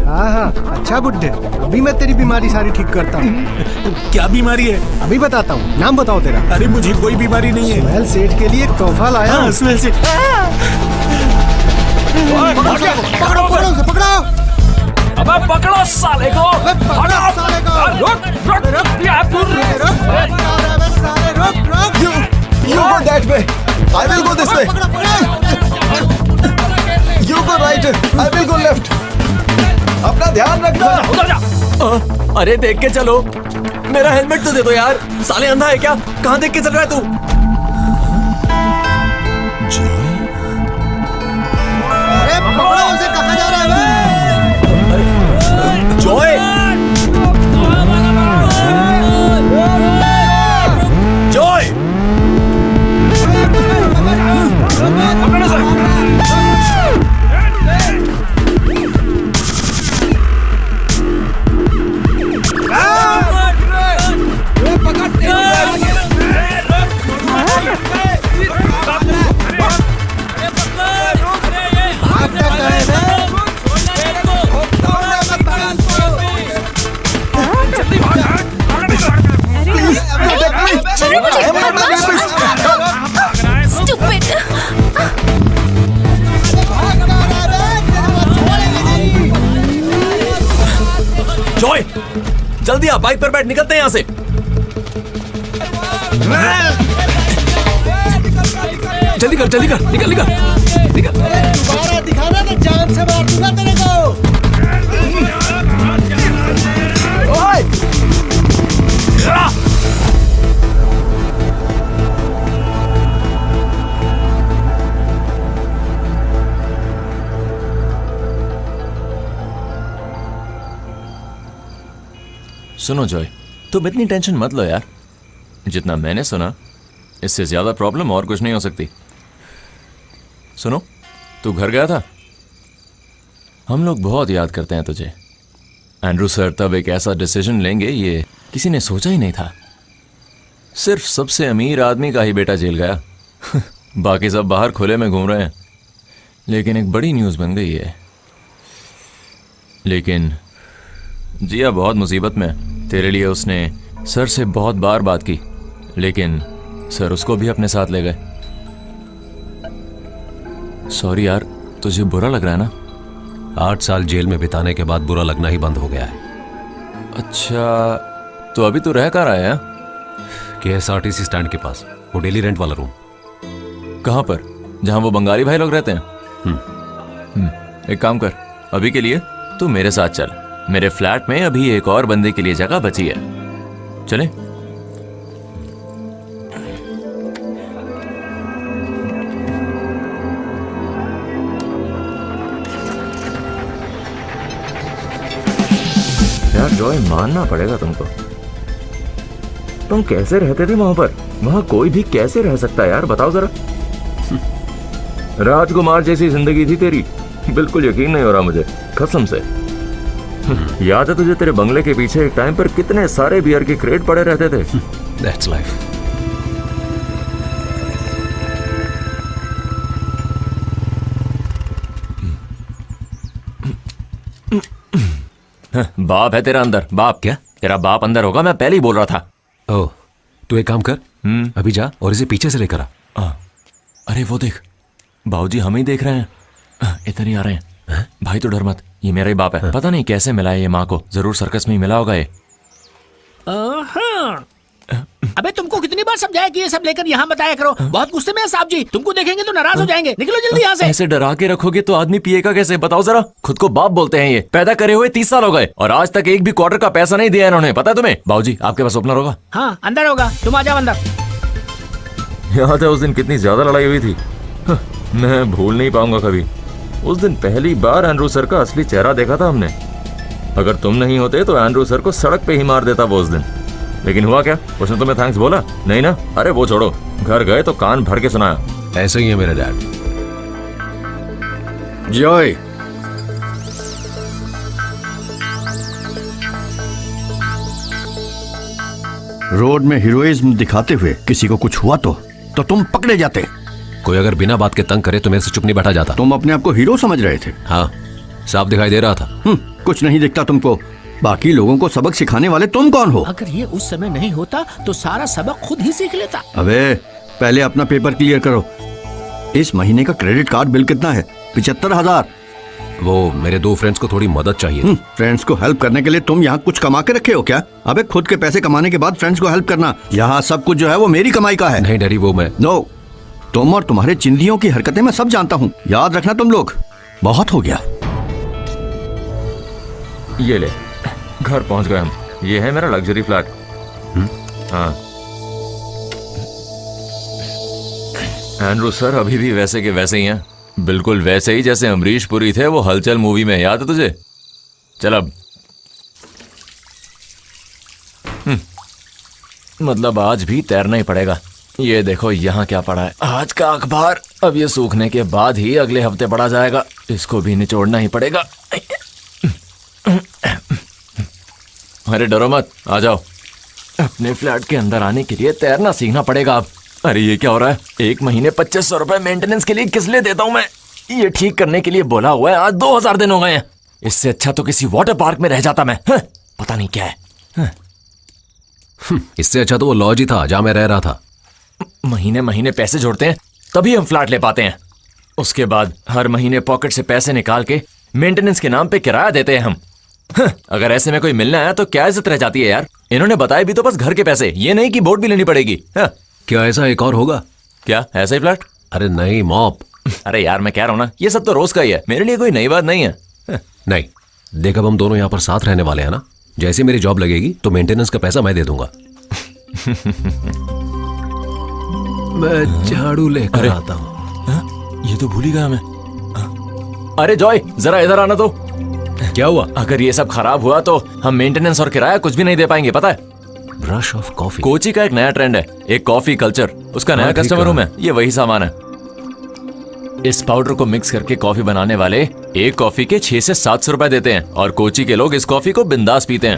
हाँ हाँ, अच्छा बुड्ढे, अभी मैं तेरी बीमारी सारी ठीक करता हूँ। क्या बीमारी है? अभी बताता हूँ, नाम बताओ तेरा। अरे मुझे कोई बीमारी नहीं है। सुहेल सेठ के लिए एक तोहफा लाया। हाँ, सुहेल सेठ। पकड़ो पकड़ो उसे, पकड़ो। अबे पकड़ो साले को। पकड़ो साले को। रुक रुक रुक यार तू You go that way. I will go this way. You go right. I will go left. अपना ध्यान रखना। उधर जा। अरे देख के चलो, मेरा हेलमेट तो दे दो यार। साले अंधा है क्या? कहाँ देख के चल रहा है तू? अरे पकड़ो उसे, कहाँ जा रहा है बे? जॉय, जॉय, पकड़ो सर। जॉय, जल्दी आ, बाइक पर बैठ, निकलते हैं यहाँ से। जल्दी कर, जल्दी कर, निकल निकल निकल। दोबारा दिखाना तो जान से मार दूंगा तेरे को। सुनो जॉय, तुम इतनी टेंशन मत लो यार। जितना मैंने सुना, इससे ज्यादा प्रॉब्लम और कुछ नहीं हो सकती। सुनो, तू घर गया था? हम लोग बहुत याद करते हैं तुझे। एंड्रू सर तब एक ऐसा डिसीजन लेंगे, ये किसी ने सोचा ही नहीं था। सिर्फ सबसे अमीर आदमी का ही बेटा जेल गया। बाकी सब बाहर खुले में घूम रहे हैं। लेकिन एक बड़ी न्यूज़ बन गई है। लेकिन जिया बहुत मुसीबत में है। तेरे लिए उसने सर से बहुत बार बात की, लेकिन सर उसको भी अपने साथ ले गए। सॉरी यार, तुझे बुरा लग रहा है ना? 8 साल जेल में बिताने के बाद बुरा लगना ही बंद हो गया है। अच्छा, तो अभी तो रह कर आया है? KSRTC स्टैंड के पास, वो डेली रेंट वाला रूम। कहाँ पर? जहाँ वो बंगाली भाई लोग रहते हैं? एक काम कर, अभी के लिए तू मेरे साथ चल। मेरे फ्लैट में अभी एक और बंदे के लिए जगह बची है। चले? यार जॉय, मानना पड़ेगा तुमको। तुम कैसे रहते थे वहां पर? वहां कोई भी कैसे रह सकता है यार, बताओ जरा। राजकुमार जैसी जिंदगी थी तेरी। बिल्कुल यकीन नहीं हो रहा मुझे, कसम से। याद है तुझे, तेरे बंगले के पीछे एक टाइम पर कितने सारे बियर के क्रेट पड़े रहते थे। That's life. बाप है तेरा अंदर, बाप। क्या? तेरा बाप अंदर होगा, मैं पहले ही बोल रहा था। ओह, तू एक काम कर, अभी जा और इसे पीछे से लेकर आ। अरे वो देख, बाबूजी हमें ही देख रहे हैं। इधर ही आ रहे हैं। भाई तो डर मत, ये मेरा ही बाप है। पता नहीं कैसे मिला है ये माँ को, जरूर सर्कस में ही मिला होगा ये। अबे तुमको कितनी बार समझाया कि ये सब लेकर यहाँ बताया करो। बहुत गुस्से में है साहब जी, तुमको देखेंगे तो नाराज हो जाएंगे। निकलो जल्दी यहाँ से। ऐसे डरा के रखोगे तो आदमी पिएगा कैसे, बताओ जरा। खुद को बाप बोलते हैं, ये पैदा करे हुए 30 साल हो गए और आज तक एक भी क्वार्टर का पैसा नहीं दिया इन्होंने। पता है तुम्हें? बाबूजी आपके पास ओपनर होगा? हाँ अंदर होगा, तुम आ जाओ अंदर। याद है उस दिन कितनी ज्यादा लड़ाई हुई थी? मैं भूल नहीं पाऊंगा कभी। उस दिन पहली बार एंड्रू सर का असली चेहरा देखा था हमने। अगर तुम नहीं होते तो एंड्रू सर को सड़क पे ही मार देता वो उस दिन। लेकिन हुआ क्या? उसने तुम्हें थैंक्स बोला? नहीं ना? अरे वो छोड़ो, घर गए तो कान भर के सुनाया। ऐसे ही है मेरा डैड। जॉय, रोड में हीरोइज्म दिखाते हुए किसी को कुछ हुआ तो तुम पकड़े जाते। कोई अगर बिना बात के तंग करे तो मेरे से चुप नहीं बैठा जाता। तुम अपने आप को हीरो समझ रहे थे? हाँ, साफ दिखाई दे रहा था। कुछ नहीं दिखता तुमको। बाकी लोगों को सबक सिखाने वाले तुम कौन हो? अगर ये उस समय नहीं होता तो सारा सबक खुद ही सीख लेता। अबे पहले अपना पेपर क्लियर करो। इस महीने का क्रेडिट कार्ड बिल कितना है? 75,000। वो मेरे 2 फ्रेंड्स को थोड़ी मदद चाहिए। फ्रेंड्स को हेल्प करने के लिए तुम यहाँ कुछ कमा के रखे हो क्या? अबे खुद के पैसे कमाने के बाद फ्रेंड्स को हेल्प करना, यहाँ सब कुछ जो है वो मेरी कमाई का है। नहीं डैडी, वो मैं नो, तुम और तुम्हारे चिंदियों की हरकतें मैं सब जानता हूँ। याद रखना तुम लोग, बहुत हो गया। ये ले, घर पहुंच गए हम। ये है मेरा लग्जरी फ्लैट। हाँ, एंड्रू सर अभी भी वैसे के वैसे ही हैं, बिल्कुल वैसे ही जैसे अमरीश पुरी थे वो हलचल मूवी में। याद है तुझे? चल अब मतलब आज भी तैरना ही पड़ेगा। ये देखो यहाँ क्या पड़ा है, आज का अखबार। अब ये सूखने के बाद ही अगले हफ्ते पढ़ा जाएगा, इसको भी निचोड़ना ही पड़ेगा। अरे डरो मत, आ जाओ। अपने फ्लैट के अंदर आने के लिए तैरना सीखना पड़ेगा अब। अरे ये क्या हो रहा है? 1 महीने 2500 रुपए मेंटेनेंस के लिए किस लिए देता हूँ मैं? ये ठीक करने के लिए बोला हुआ है, आज 2000 दिन हो गए हैं। इससे अच्छा तो किसी वाटर पार्क में रह जाता मैं। पता नहीं क्या है। इससे अच्छा तो वो लॉज ही था जहां मैं रह रहा था। महीने महीने पैसे जोड़ते हैं तभी हम फ्लैट ले पाते हैं। उसके बाद हर महीने पॉकेट से पैसे निकाल के मेंटेनेंस के नाम पे किराया देते हैं हम। अगर ऐसे में कोई मिलने आया तो क्या इज्जत रह जाती है यार। इन्होंने बताया भी तो बस घर के पैसे, ये नहीं कि बोट भी लेनी पड़ेगी। क्या ऐसा एक और होगा? क्या ऐसा ही फ्लैट? अरे नहीं मॉप। अरे यार मैं कह रहा हूँ ना, ये सब तो रोज का ही है, मेरे लिए कोई नई बात नहीं है। नहीं देख, अब हम दोनों यहाँ पर साथ रहने वाले हैं ना। जैसे मेरी जॉब लगेगी तो मेंटेनेंस का पैसा मैं दे दूंगा। मैं झाड़ू लेकर आता हूँ। ये तो भूल ही गया मैं। अरे जॉय जरा इधर आना तो। क्या हुआ? अगर ये सब खराब हुआ तो हम मेंटेनेंस और किराया कुछ भी नहीं दे पाएंगे, पता है? ब्रश ऑफ कॉफी कोची का एक नया ट्रेंड है, एक कॉफी कल्चर। उसका नया कस्टमर हूं मैं, ये वही सामान है। इस पाउडर को मिक्स करके कॉफी बनाने वाले एक कॉफी के 600 से 700 रुपए देते हैं और कोची के लोग इस कॉफी को बिंदास पीते हैं।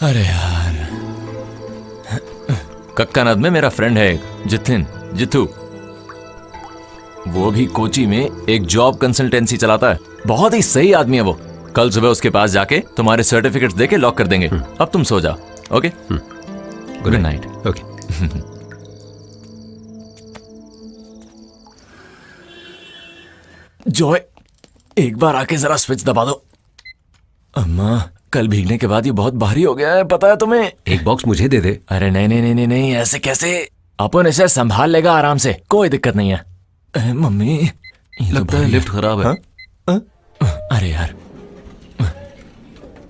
अरे यार, कक्कानद में मेरा फ्रेंड है एक जिथू। वो भी कोची में एक जॉब कंसल्टेंसी चलाता है। बहुत ही सही आदमी है वो। कल सुबह उसके पास जाके तुम्हारे सर्टिफिकेट्स देके लॉक कर देंगे। अब तुम सो जाओ। Okay, good night. Okay. Joy एक बार आके जरा स्विच दबा दो। अम्मा कल भीगने के बाद ये बहुत भारी हो गया है, पता है तुम्हें? एक बॉक्स मुझे दे दे। अरे नहीं, ऐसे कैसे? अपन इसे संभाल लेगा आराम से, कोई दिक्कत नहीं है। मम्मी लगता है लिफ्ट खराब है। अरे यार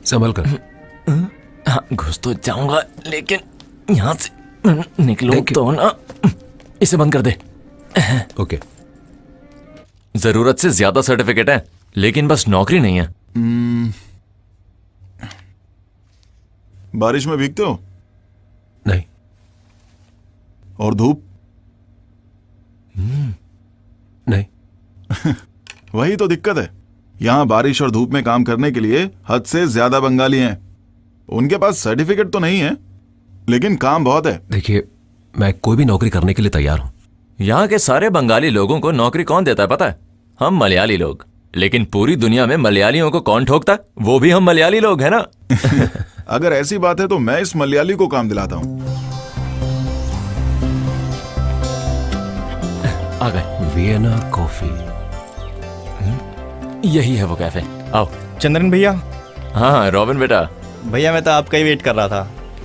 संभल कर। हाँ घुस तो जाऊंगा लेकिन यहाँ से निकलो तो ना। इसे बंद कर दे। ओके। जरूरत से ज्यादा सर्टिफिकेट है लेकिन बस नौकरी नहीं है। बारिश में भीगते हो? नहीं। और धूप? नहीं। वही तो दिक्कत है। यहाँ बारिश और धूप में काम करने के लिए हद से ज्यादा बंगाली हैं। उनके पास सर्टिफिकेट तो नहीं है लेकिन काम बहुत है। देखिए मैं कोई भी नौकरी करने के लिए तैयार हूँ। यहाँ के सारे बंगाली लोगों को नौकरी कौन देता है पता है? हम मलयाली लोग। लेकिन पूरी दुनिया में मलयालियों को कौन ठोकता है? वो भी हम मलयाली लोग है ना। अगर ऐसी बात है तो मैं इस मलयाली को काम दिलाता हूँ। आ गए। Vienna coffee. यही है वो कैफे। आओ। चंद्रन भैया। हाँ रॉबिन बेटा। भैया मैं तो आपका ही वेट कर रहा था।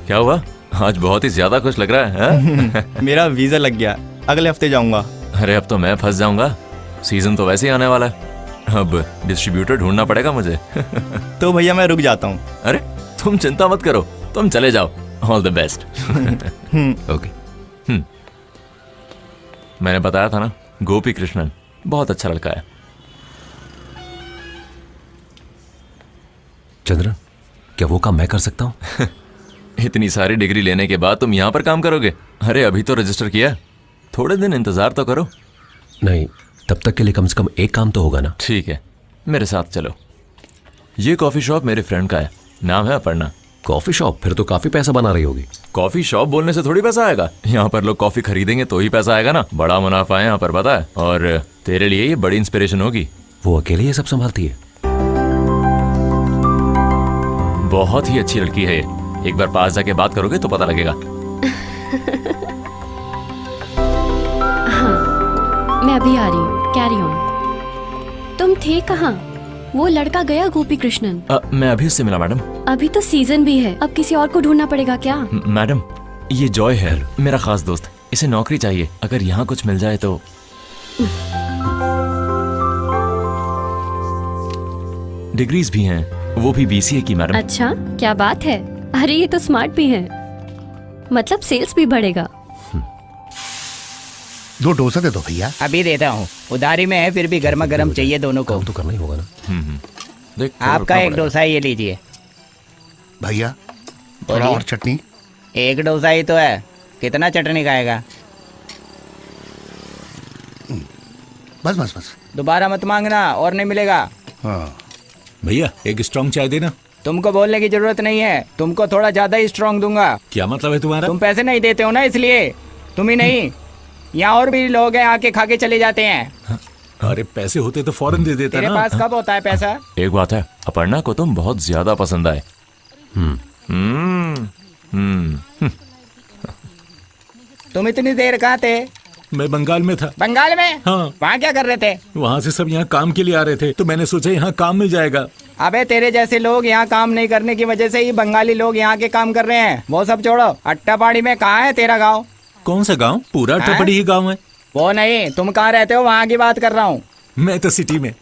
क्या हुआ? आज बहुत ही ज्यादा खुश लग रहा है। मेरा वीजा लग गया, अगले हफ्ते जाऊंगा। अरे अब तो मैं फंस जाऊंगा, सीजन तो वैसे ही आने वाला है। अब डिस्ट्रीब्यूटर ढूंढना पड़ेगा मुझे। तो भैया मैं रुक जाता हूँ। अरे तुम चिंता मत करो, तुम चले जाओ। All the best. ओके। मैंने बताया था ना, गोपी कृष्णन बहुत अच्छा लड़का है। चंद्रन क्या वो काम मैं कर सकता हूँ? इतनी सारी डिग्री लेने के बाद तुम यहाँ पर काम करोगे? अरे अभी तो रजिस्टर किया, थोड़े दिन इंतजार तो करो। नहीं, तब तक के लिए कम से कम एक काम तो होगा ना। ठीक है मेरे साथ चलो। ये कॉफी शॉप मेरे फ्रेंड का है, नाम है अपर्णा। Coffee shop? फिर तो काफी पैसा बना रही होगी। कॉफी शॉप बोलने से थोड़ी पैसा आएगा, यहाँ पर लोग कॉफी खरीदेंगे तो ही पैसा आएगा ना। बड़ा मुनाफा है यहाँ पर, पता है। और तेरे लिए ये बड़ी इंस्पिरेशन होगी। वो अकेले ये सब संभालती है? बहुत ही अच्छी लड़की है ये, एक बार पास जाके बात करोगे तो पता लगेगा। मैं अभी आ रही हूँ, कैरी ऑन। तुम थे कहाँ? वो लड़का गया गोपी कृष्णन? मैं अभी उससे मिला मैडम। अभी तो सीजन भी है, अब किसी और को ढूंढना पड़ेगा क्या? मैडम, ये जॉय है, मेरा खास दोस्त। इसे नौकरी चाहिए, अगर यहाँ कुछ मिल जाए तो। डिग्रीज भी हैं, वो भी BCA की मैडम। अच्छा, क्या बात है। अरे ये तो स्मार्ट भी है, मतलब सेल्स भी बढ़ेगा। 2 डोसा दे दो भैया। अभी देता हूँ, उधारी में है, फिर भी गर्मा गर्म चाहिए दोनों को। तो करना ही होगा ना। देख, आपका एक डोसा ये लीजिए। भैया थोड़ा और चटनी। एक डोसा ही तो है, कितना चटनी खाएगा? बस बस बस। दोबारा मत मांगना, और नहीं मिलेगा। हाँ भैया एक स्ट्रॉन्ग चाय देना। तुमको बोलने की जरूरत नहीं है, तुमको थोड़ा ज्यादा ही स्ट्रांग दूंगा। क्या मतलब है तुम्हारा? तुम पैसे नहीं देते हो ना, इसलिए। तुम ही नहीं, यहाँ और भी लोग हैं, आके खा के चले जाते हैं। अरे पैसे होते तो फौरन दे देता तेरे ना। पास कब होता है पैसा? एक बात है, अपर्णा को तुम बहुत ज्यादा पसंद आए। तुम इतनी देर कहाँ थे? मैं बंगाल में था। बंगाल में? हाँ। वहाँ क्या कर रहे थे? वहाँ से सब यहाँ काम के लिए आ रहे थे, तो मैंने सोचा यहाँ काम मिल जाएगा। अबे तेरे जैसे लोग यहाँ काम नहीं करने की वजह से ही बंगाली लोग यहाँ के काम कर रहे हैं। वो सब छोड़ो, अट्टापाड़ी में कहाँ है तेरा गाँव? कौन सा गाँव? पूरा अट्टापाड़ी ही गाँव है। वो नहीं, तुम कहाँ रहते हो वहाँ की बात कर रहा हूँ। मैं तो सिटी में।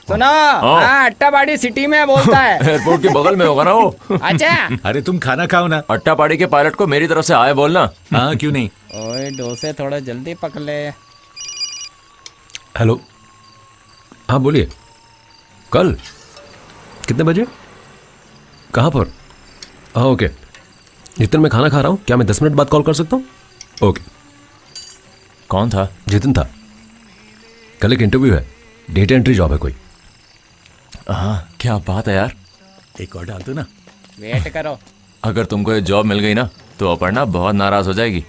सुनो, हाँ अट्टापाड़ी सिटी में बोलता है। एयरपोर्ट के बगल में होगा ना वो। अच्छा। अरे तुम खाना खाओ ना। अट्टापाड़ी के पायलट को मेरी तरफ से आए बोलना। हाँ क्यों नहीं। ओए डोसे थोड़ा जल्दी पक ले। हेलो, हाँ बोलिए। कल कितने बजे? कहाँ पर? हाँ ओके। जितन मैं खाना खा रहा हूँ, क्या मैं 10 मिनट बाद कॉल कर सकता हूँ? ओके। कौन था? जितिन था। कल एक इंटरव्यू है, डेटा एंट्री जॉब है कोई। हाँ क्या बात है यार। एक और डाल दो ना। वेट करो। अगर तुमको ये जॉब मिल गई ना तो अपर्णा बहुत नाराज हो जाएगी।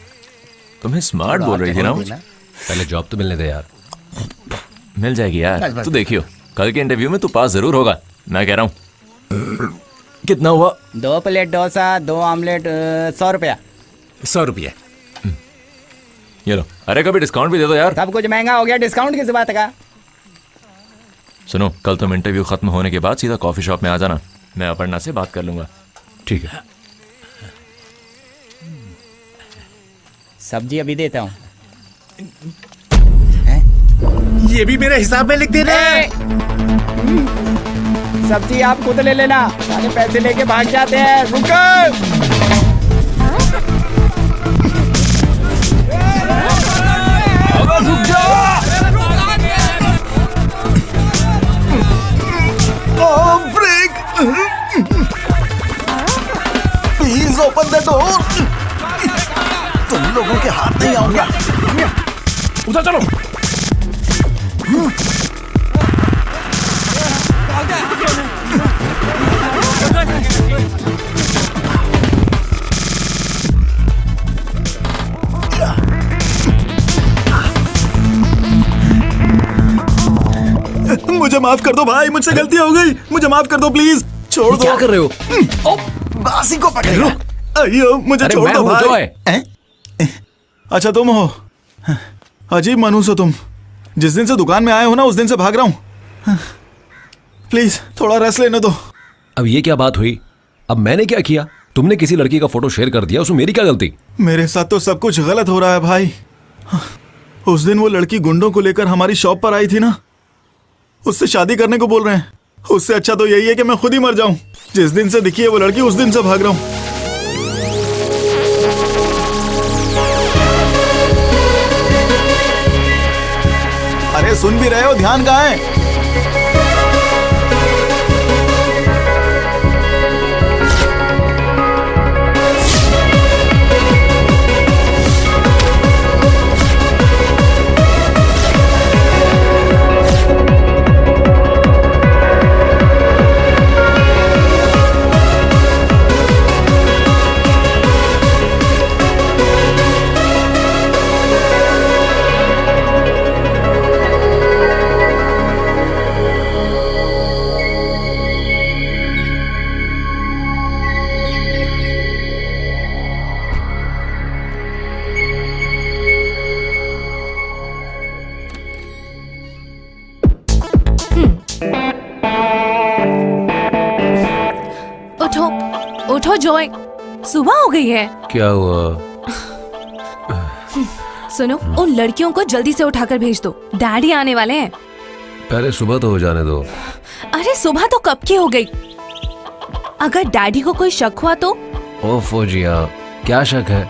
तुम्हें स्मार्ट बोल रही थी ना वो। पहले जॉब तो मिलने दे यार। मिल जाएगी यार, तू देखियो कल के इंटरव्यू में तू पास जरूर होगा, मैं कह रहा हूँ। कितना हुआ? 2 प्लेट डोसा, 2 ऑमलेट, 100 रुपया। 100 रुपया। ये लो। अरे कभी डिस्काउंट भी दे दो यार। सब कुछ महंगा हो गया, डिस्काउंट किस बात का? सुनो, कल तुम इंटरव्यू खत्म होने के बाद सीधा कॉफी शॉप में आ जाना, मैं अपर्णा से बात कर लूंगा। ठीक है। सब्जी अभी देता हूँ। ये भी मेरे हिसाब में लिख देना। सब्जी आप खुद ले लेना, सारे पैसे लेके भाग जाते हैं। रुको। रुक जा। Break. Please open the door. तुम लोगों के हाथ नहीं आऊंगा। उधर चलो। मुझे माफ कर दो भाई, मुझसे गलती हो गई, मुझे माफ कर दो प्लीज। छोड़ दो। क्या कर रहे हो? बासी को पकड़ लो। अयो मुझे छोड़ दो भाई। अच्छा तुम हो? अजीब मानूस हो तुम। जिस दिन से दुकान में आए हो ना, उस दिन से भाग रहा हूँ। प्लीज थोड़ा रेस्ट लेने दो। अब ये क्या बात हुई? अब मैंने क्या किया? तुमने किसी लड़की का फोटो शेयर कर दिया, उसमें मेरी क्या गलती? मेरे साथ तो सब कुछ गलत हो रहा है भाई। उस दिन वो लड़की गुंडों को लेकर हमारी शॉप पर आई थी ना, उससे शादी करने को बोल रहे हैं। उससे अच्छा तो यही है कि मैं खुद ही मर जाऊं। जिस दिन से दिखी है वो लड़की, उस दिन से भाग रहा हूं। अरे सुन भी रहे हो? ध्यान कहाँ है? उठो उठो जॉय, सुबह हो गई है। क्या हुआ? सुनो, उन लड़कियों को जल्दी से उठाकर भेज दो, डैडी आने वाले हैं। पहले सुबह तो हो जाने दो। अरे सुबह तो कब की हो गई। अगर डैडी को कोई शक हुआ तो? ओफो जिया, क्या शक है?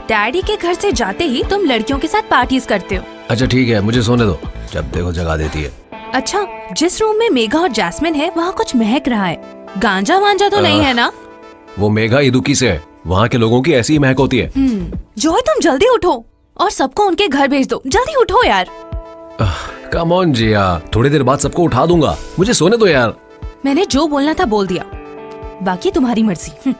डैडी के घर से जाते ही तुम लड़कियों के साथ पार्टीज करते हो। अच्छा ठीक है, मुझे सोने दो, जब देखो जगा देती है। अच्छा, जिस रूम में मेघा और जैस्मिन है वहाँ कुछ महक रहा है, गांजा वांजा तो नहीं है ना? वो मेघा इदुकी से है, वहाँ के लोगों की ऐसी ही महक होती है। जॉय तुम जल्दी उठो और सबको उनके घर भेज दो, जल्दी उठो यार। कम ऑन जिया, थोड़ी देर बाद सबको उठा दूंगा, मुझे सोने दो यार। मैंने जो बोलना था बोल दिया, बाकी तुम्हारी मर्जी।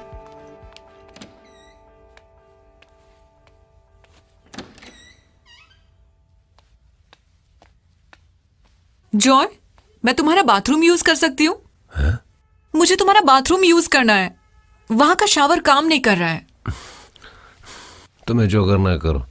जॉय, मैं तुम्हारा बाथरूम यूज कर सकती हूँ? मुझे तुम्हारा बाथरूम यूज करना है, वहां का शावर काम नहीं कर रहा है। तुम्हें जो करना है करो।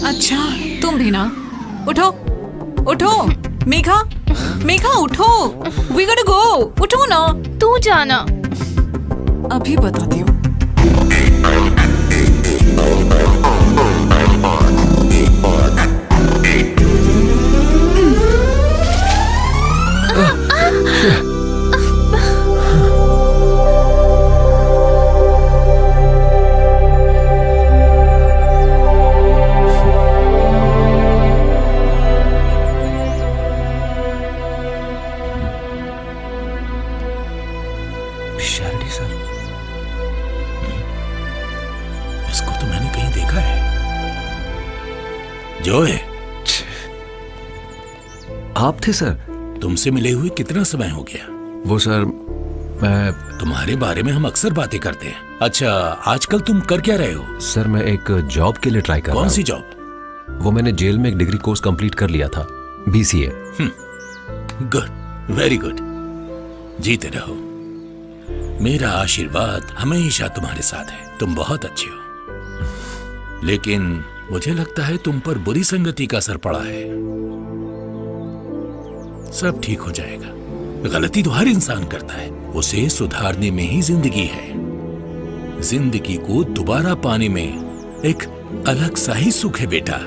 अच्छा, तुम भी ना? उठो उठो, मेघा मेघा उठो, वी गोट गो, उठो ना। तू जाना। अभी बताती हूँ। इसको तो मैंने कहीं देखा है। जॉय, आप थे सर? तुमसे मिले हुए कितना समय हो गया? वो सर, मैं तुम्हारे बारे में हम अक्सर बातें करते हैं। अच्छा, आजकल तुम कर क्या रहे हो? सर मैं एक जॉब के लिए ट्राई कर रहा हूँ। कौन सी जॉब? वो मैंने जेल में एक डिग्री कोर्स कंप्लीट कर लिया था, BCA। गुड, वेरी गुड, जीते रहो। मेरा आशीर्वाद हमेशा तुम्हारे साथ है, तुम बहुत अच्छे हो। लेकिन मुझे लगता है तुम पर बुरी संगति का असर पड़ा है। सब ठीक हो जाएगा। गलती तो हर इंसान करता है, उसे सुधारने में ही जिंदगी है। जिंदगी को दोबारा पाने में एक अलग सा ही सुख है बेटा।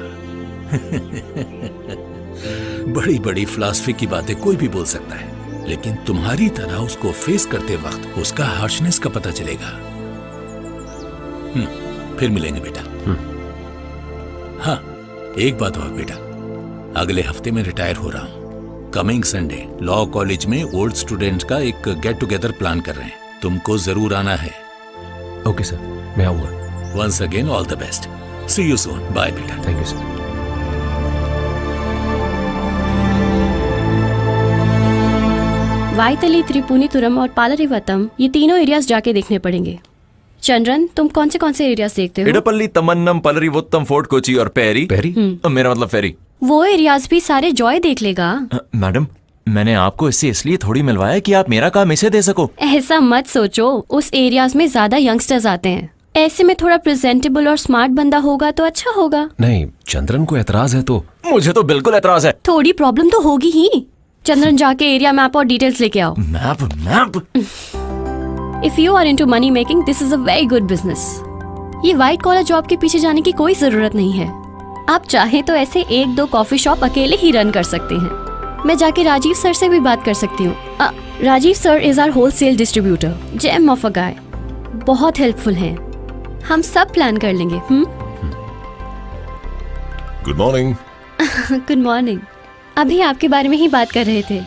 बड़ी बड़ी फिलॉसफी की बातें कोई भी बोल सकता है, लेकिन तुम्हारी तरह उसको फेस करते वक्त उसका हार्शनेस का पता चलेगा। फिर मिलेंगे बेटा। हाँ, एक बात और बेटा, अगले हफ्ते में रिटायर हो रहा हूं। कमिंग संडे लॉ कॉलेज में ओल्ड स्टूडेंट का एक गेट टुगेदर प्लान कर रहे हैं, तुमको जरूर आना है। ओके सर, मैं आऊंगा। Once again all the best, see you soon, bye बेटा। Thank you sir. Vyttila, Tripunithuram और पालरीवतम, ये तीनों एरियाज जाके देखने पड़ेंगे। चंद्रन, तुम कौन से एरियाज देखते हो? इडपल्ली, तमन्नम, पलरीवुत्तम, फोर्ट कोची और पेरी। मेरा मतलब फेरी। वो एरियाज भी सारे जॉय देख लेगा। मैडम, मैंने आपको इससे इसलिए थोड़ी मिलवाया कि आप मेरा काम इसे दे सको। ऐसा मत सोचो, उस एरियाज में ज्यादा यंगस्टर्स आते हैं, ऐसे में थोड़ा प्रेजेंटेबल और स्मार्ट बंदा होगा तो अच्छा होगा। नहीं, चंद्रन को एतराज है तो? मुझे तो बिल्कुल एतराज है। थोड़ी प्रॉब्लम तो होगी ही। चंद्रन, जाके एरिया मैप और डिटेल्स लेके आओ। Map? If you are into money making, this is a very good business. ये व्हाइट कॉलर जॉब के पीछे जाने की कोई जरूरत नहीं है। आप चाहे तो ऐसे 1-2 कॉफी शॉप अकेले ही रन कर सकते हैं। मैं जाके राजीव सर से भी बात कर सकती हूँ। Rajiv sir is our wholesale distributor, gem of a guy, बहुत हेल्पफुल हैं। हम सब प्लान कर लेंगे। Good morning. Good morning. अभी आपके बारे में ही बात कर रहे थे।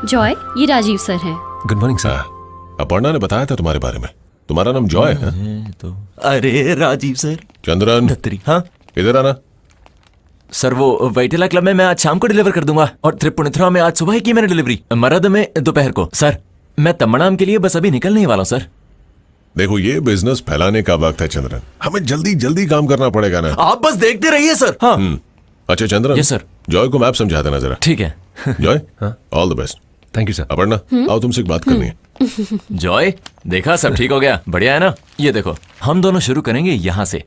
जॉय, ये राजीव सर हैं। Good morning sir. अपर्णा ने बताया था तुम्हारे बारे में। तुम्हारा नाम जॉय है? तो अरे राजीव सर। चंद्रन, हाँ इधर आना। सर, वो वैटेला क्लब में मैं आज शाम को डिलीवर कर दूंगा, और त्रिपुनिथुरा में आज सुबह ही की मैंने डिलीवरी, मरद में दोपहर को। सर, मैं तमन्नाम के लिए बस अभी निकलने ही वाला हूं सर। देखो, ये बिजनेस फैलाने का वक्त है चंद्रन, हमें जल्दी जल्दी काम करना पड़ेगा ना। आप बस देखते रहिए सर। हाँ। अच्छा चंद्रन। Yes sir. जॉय को मैप समझा देना जरा। ठीक है। Joy, all the best. Thank you sir. Aparna, आओ तुमसे एक बात करनी है। जॉय, देखा सब ठीक हो गया, बढ़िया है ना? ये देखो, हम दोनों शुरू करेंगे यहाँ से।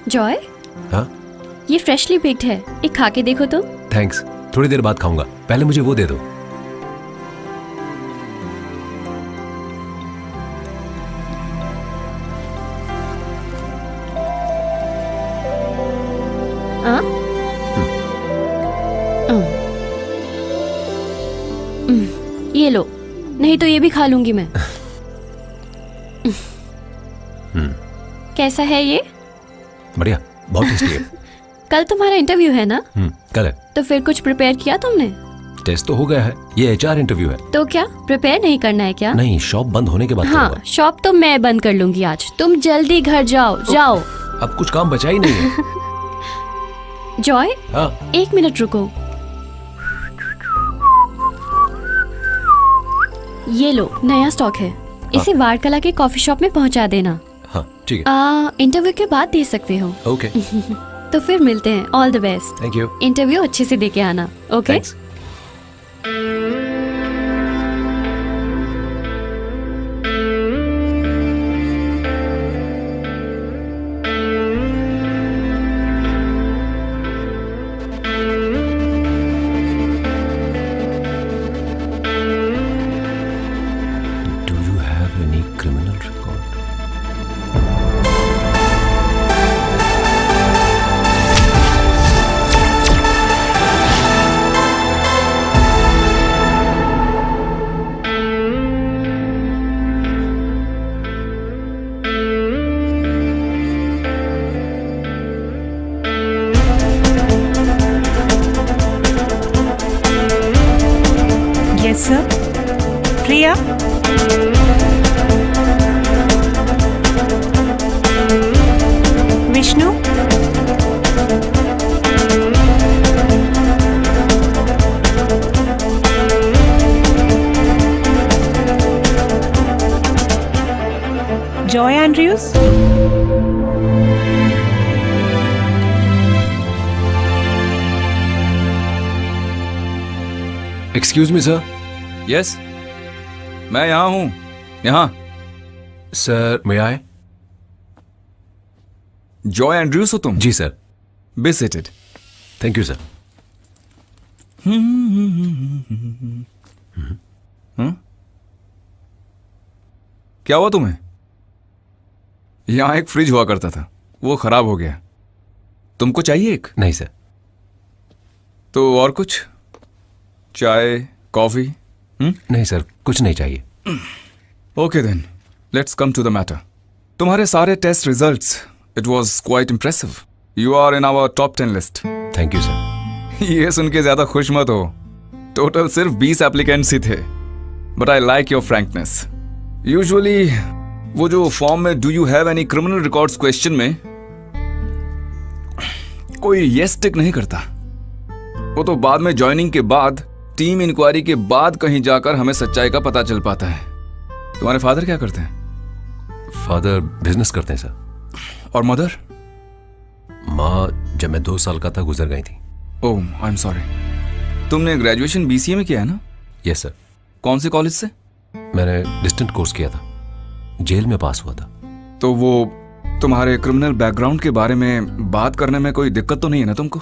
जॉय, हाँ ये फ्रेशली बेक्ड है, एक खा के देखो तो। थैंक्स, थोड़ी देर बाद खाऊंगा, पहले मुझे वो दे दो। हाँ? ये लो, नहीं तो ये भी खा लूंगी मैं। कैसा है ये? बढ़िया, बहुत टेस्टी है। कल तुम्हारा इंटरव्यू है ना? कल है। तो फिर कुछ प्रिपेयर किया तुमने? टेस्ट तो हो गया है, ये HR इंटरव्यू है। तो क्या प्रिपेयर नहीं करना है क्या? नहीं, शॉप बंद होने के बाद हाँ, करूंगा। शॉप तो मैं बंद कर लूंगी आज। तुम जल्दी घर जाओ, जाओ। अब कुछ काम बचा ही नहीं है। जॉय, हाँ। 1 मिनट रुको। ये लो, नया स्टॉक है, इसे वारकला के कॉफी शॉप में पहुंचा देना। हाँ ठीक है। इंटरव्यू के बाद दे सकते हो। ओके। तो फिर मिलते हैं, all the best. Thank you. Interview अच्छे से दे के आना, okay? Do you have any criminal record? Yes sir. Priya, Vishnu, Joy Andrews, excuse me sir. Yes, मैं यहाँ हूँ, यहाँ। Sir, may I? Joy Andrews हो तुम? जी sir. Be seated. Thank you sir. क्या हुआ तुम्हें? यहाँ एक फ्रिज हुआ करता था, वो खराब हो गया। तुमको चाहिए एक? नहीं सर। तो और कुछ? चाय, कॉफी? नहीं सर, कुछ नहीं चाहिए। Okay then, let's come to the matter. तुम्हारे सारे test results, it was quite impressive. You are in our top 10 list. Thank you sir. ये सुन के ज्यादा खुश मत हो, टोटल सिर्फ 20 एप्लीकेंट्स ही थे। But I like your frankness. Usually वो जो फॉर्म में do you have any criminal records question में कोई यस टिक नहीं करता। वो तो बाद में ज्वाइनिंग के बाद, टीम इंक्वायरी के बाद कहीं जाकर हमें सच्चाई का पता चल पाता है। तुम्हारे फादर क्या करते हैं? फादर बिजनेस करते हैं सर। और मदर? माँ जब मैं 2 साल का था गुजर गई थी। ओह, आई एम सॉरी। तुमने ग्रेजुएशन BCA में किया है ना? Yes sir. कौन से कॉलेज से? मैंने डिस्टेंट कोर्स किया था, जेल में पास हुआ था। तो वो तुम्हारे क्रिमिनल बैकग्राउंड के बारे में बात करने में कोई दिक्कत तो नहीं है ना तुमको?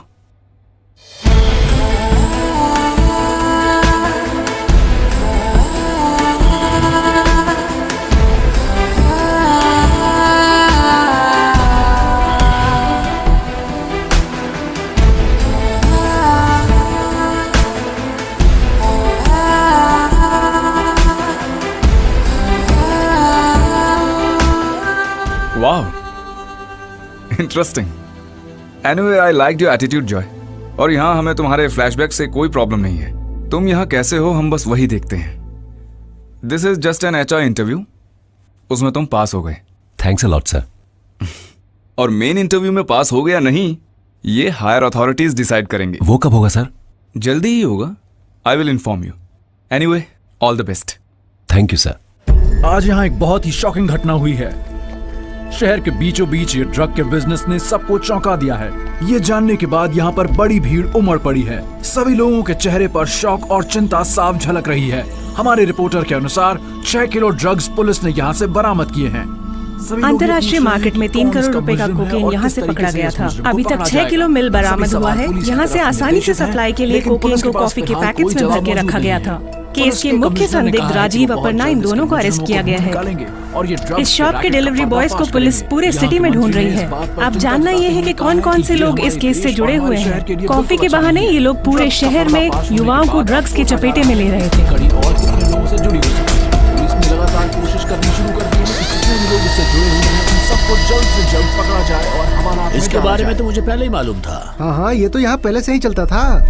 वाह, interesting. Anyway, I like your attitude Joy. और यहाँ हमें तुम्हारे फ्लैशबैक से कोई प्रॉब्लम नहीं है। तुम यहाँ कैसे हो हम बस वही देखते हैं। This is just an HR interview, उसमें तुम पास हो गए। Thanks a lot sir. और मेन इंटरव्यू में पास हो गया नहीं, ये हायर अथॉरिटीज डिसाइड करेंगे। वो कब होगा सर? जल्दी ही होगा। I will inform you. Anyway, all the best. Thank you sir. आज यहाँ एक बहुत ही शॉकिंग घटना हुई है। शहर के बीचों बीच ये ड्रग के बिजनेस ने सबको चौंका दिया है। ये जानने के बाद यहाँ पर बड़ी भीड़ उमड़ पड़ी है। सभी लोगों के चेहरे पर शौक और चिंता साफ झलक रही है। हमारे रिपोर्टर के अनुसार 6 किलो ड्रग्स पुलिस ने यहाँ से बरामद किए हैं। अंतर्राष्ट्रीय मार्केट में 3 करोड़ रुपए का कोकेन यहाँ से पकड़ा गया था। अभी तक 6 किलो मिल बरामद हुआ है। यहाँ से आसानी से सप्लाई के लिए कोकेन को कॉफी के पैकेट्स में भर के रखा गया था। केस के मुख्य संदिग्ध राजीव अपर्णा इन दोनों को अरेस्ट किया गया है। इस शॉप के डिलीवरी बॉयज को पुलिस पूरे सिटी में ढूंढ रही है। अब जानना ये है कि कौन कौन से लोग इस केस से जुड़े हुए हैं। कॉफी के बहाने ये लोग पूरे शहर में युवाओं को ड्रग्स के चपेटे में ले रहे थे। सबको जल्द से जल्द पकड़ा जाए और हमारा इसके बारे में तो मुझे पहले ही मालूम था। हाँ हाँ, ये तो यहाँ पहले से ही चलता था।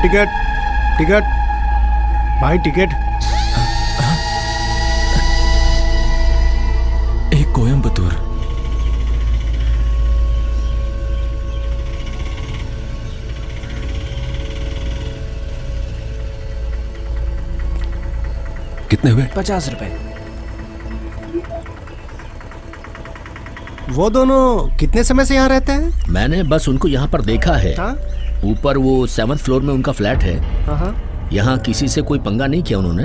टिकट टिकट भाई, टिकट। एक कोयम्बतूर। कितने हुए? 50 रुपए। वो दोनों कितने समय से यहाँ रहते हैं? मैंने बस उनको यहाँ पर देखा है। ऊपर वो 7th फ्लोर में उनका फ्लैट है। यहाँ किसी से कोई पंगा नहीं किया उन्होंने।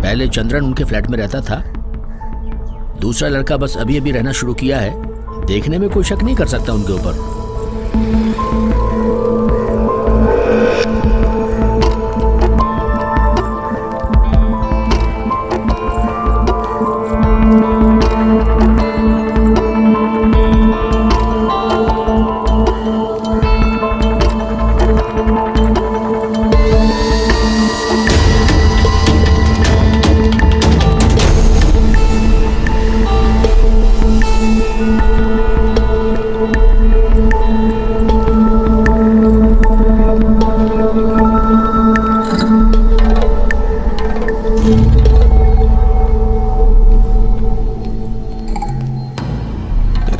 पहले चंद्रन उनके फ्लैट में रहता था। दूसरा लड़का बस अभी अभी रहना शुरू किया है। देखने में कोई शक नहीं कर सकता उनके ऊपर।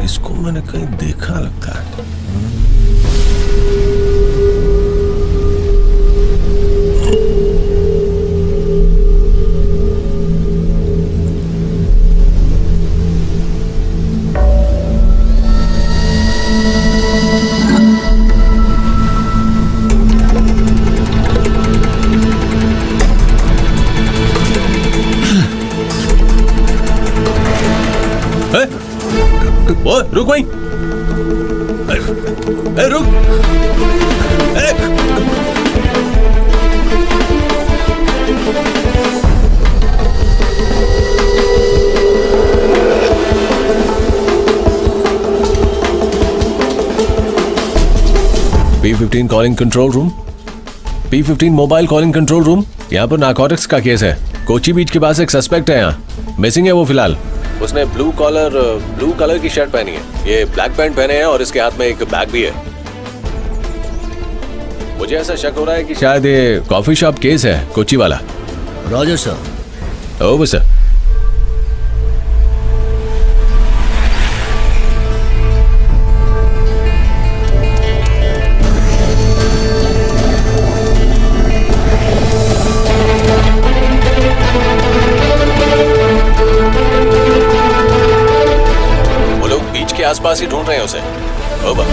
इसको मैंने कहीं देखा लगता है। रुक वहीं। रुक। P15 calling control room. P15 mobile calling control room. यहाँ पर नारकोटिक्स का केस है। कोची बीच के पास एक सस्पेक्ट है, यहाँ मिसिंग है वो फिलहाल। उसने ब्लू कलर की शर्ट पहनी है, ये ब्लैक पैंट पहने हैं और इसके हाथ में एक बैग भी है। मुझे ऐसा शक हो रहा है कि शायद ये कॉफी शॉप केस है, कोची वाला। Roger sir. Over sir. पास ही ढूंढ रहे हैं उसे। ओवर।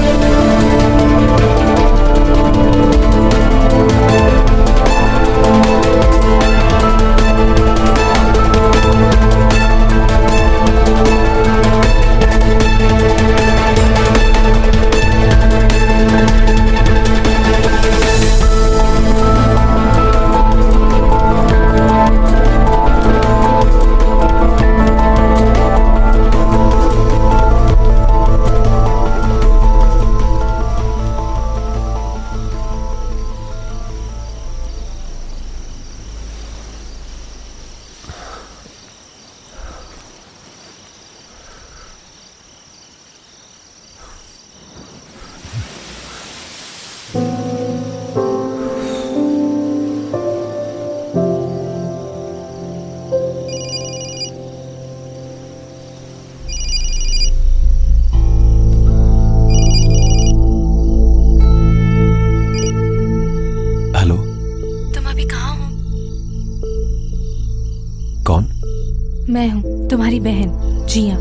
मैं हूँ तुम्हारी बहन जिया।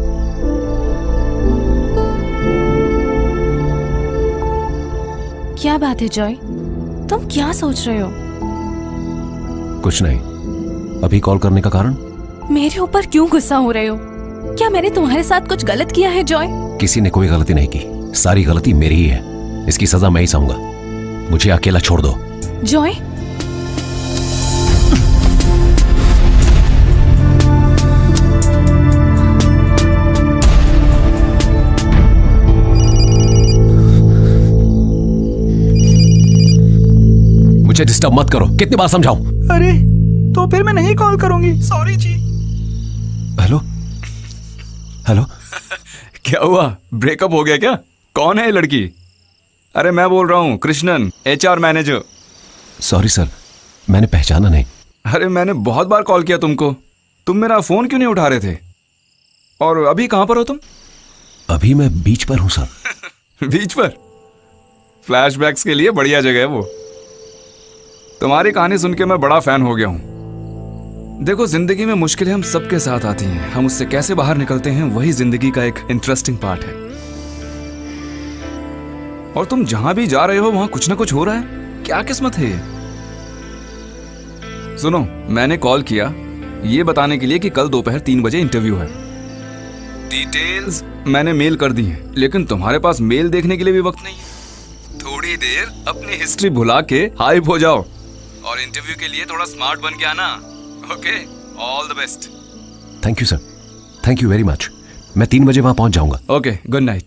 क्या बात है जॉय, तुम क्या सोच रहे हो? कुछ नहीं। अभी कॉल करने का कारण? मेरे ऊपर क्यों गुस्सा हो रहे हो? क्या मैंने तुम्हारे साथ कुछ गलत किया है जॉय? किसी ने कोई गलती नहीं की, सारी गलती मेरी ही है। इसकी सजा मैं ही सहूंगा। मुझे अकेला छोड़ दो। जॉय, मुझे डिस्टर्ब मत करो। कितनी बार समझाऊं? अरे तो फिर मैं नहीं कॉल करूंगी। सॉरी जी। Hello hello. क्या हुआ, ब्रेकअप हो गया क्या? कौन है ये लड़की? अरे मैं बोल रहा हूँ Krishnan, HR manager. Sorry sir, मैंने पहचाना नहीं। अरे मैंने बहुत बार कॉल किया तुमको, तुम मेरा फोन क्यों नहीं उठा रहे थे? और अभी कहां पर हो तुम? अभी मैं बीच पर हूं सर। बीच पर? फ्लैशबैक्स के लिए बढ़िया जगह है वो। तुम्हारी कहानी सुन के मैं बड़ा फैन हो गया हूं। देखो, जिंदगी में मुश्किलें हम सबके साथ आती हैं, हम उससे कैसे बाहर निकलते हैं वही जिंदगी का एक इंटरेस्टिंग पार्ट है। और तुम जहां भी जा रहे हो वहां कुछ ना कुछ हो रहा है। क्या किस्मत है ये। सुनो, मैंने कॉल किया ये बताने के लिए कि कल दोपहर 3 बजे इंटरव्यू है। डिटेल्स मैंने मेल कर दी हैं, लेकिन तुम्हारे पास मेल देखने के लिए भी वक्त नहीं है। थोड़ी देर अपनी हिस्ट्री भुला के हाइप हो जाओ और इंटरव्यू के लिए थोड़ा स्मार्ट बन के आना। Okay, all the best. Thank you sir, thank you very much. मैं 3 बजे वहां पहुंच जाऊंगा। Okay, good night.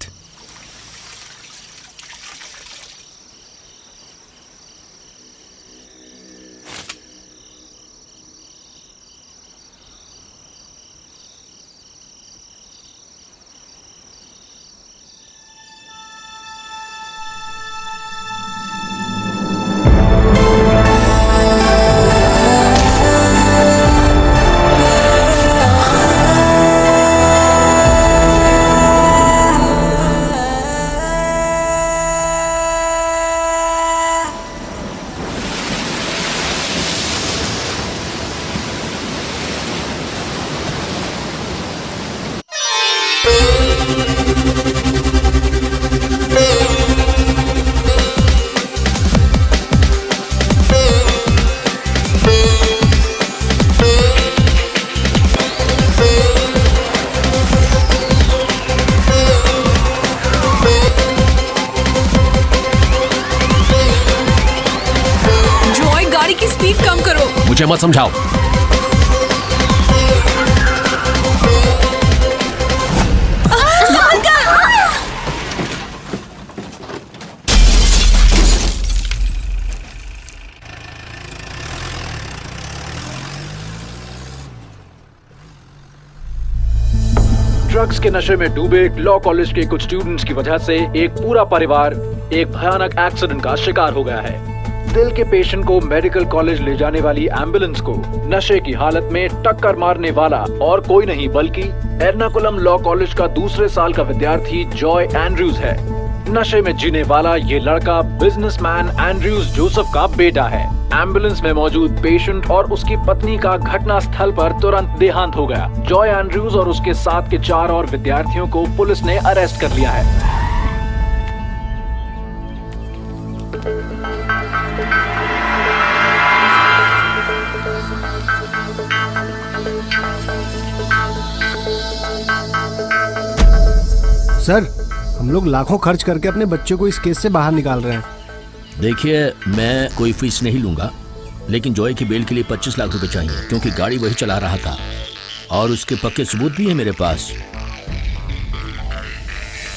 मुझे मत समझाओ। ड्रग्स के नशे में डूबे लॉ कॉलेज के कुछ स्टूडेंट्स की वजह से एक पूरा परिवार एक भयानक एक्सीडेंट का शिकार हो गया है। दिल के पेशेंट को मेडिकल कॉलेज ले जाने वाली एम्बुलेंस को नशे की हालत में टक्कर मारने वाला और कोई नहीं बल्कि एर्नाकुलम लॉ कॉलेज का दूसरे साल का विद्यार्थी जॉय एंड्रयूज है। नशे में जीने वाला ये लड़का बिजनेसमैन एंड्रयूज जोसेफ का बेटा है। एम्बुलेंस में मौजूद पेशेंट और उसकी पत्नी का घटना स्थल पर तुरंत देहांत हो गया। जॉय एंड्रयूज और उसके साथ के 4 और विद्यार्थियों को पुलिस ने अरेस्ट कर लिया है। सर, हम लोग लाखों खर्च करके अपने बच्चे को इस केस से बाहर निकाल रहे हैं। देखिए, मैं कोई फीस नहीं लूंगा, लेकिन जॉय की बेल के लिए 25 लाख रुपए चाहिए, क्योंकि गाड़ी वही चला रहा था और उसके पक्के सबूत भी है मेरे पास।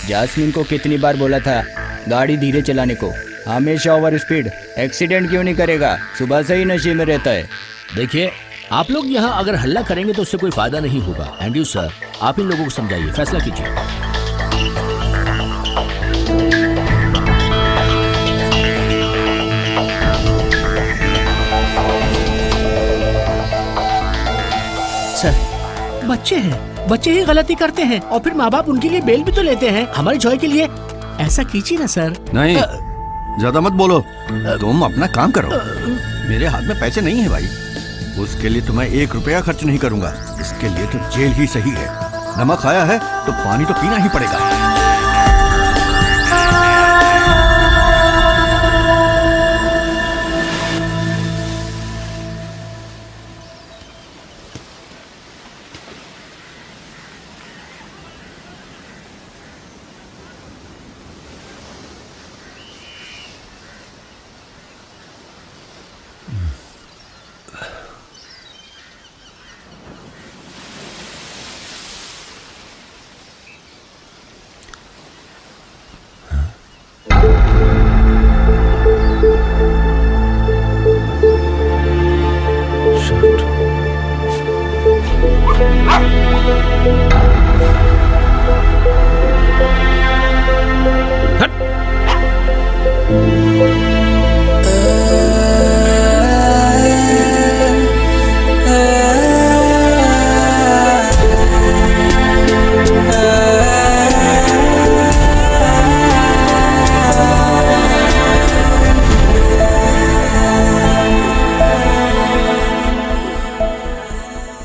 जास्मिन को कितनी बार बोला था गाड़ी धीरे चलाने को, हमेशा ओवर स्पीड। एक्सीडेंट क्यों नहीं करेगा, सुबह से ही नशे में रहता है। देखिए, आप लोग यहाँ अगर हल्ला करेंगे तो उससे कोई फायदा नहीं होगा। एंड्रयू सर, आप इन लोगों को समझाइए, फैसला कीजिए। बच्चे ही गलती करते हैं और फिर माँ बाप उनके लिए बेल भी तो लेते हैं। हमारे जॉय के लिए ऐसा कीजिए ना सर। नहीं, ज्यादा मत बोलो, तुम अपना काम करो। मेरे हाथ में पैसे नहीं है भाई, उसके लिए तो मैं 1 रुपया खर्च नहीं करूंगा। इसके लिए तो जेल ही सही है। नमक खाया है तो पानी तो पीना ही पड़ेगा।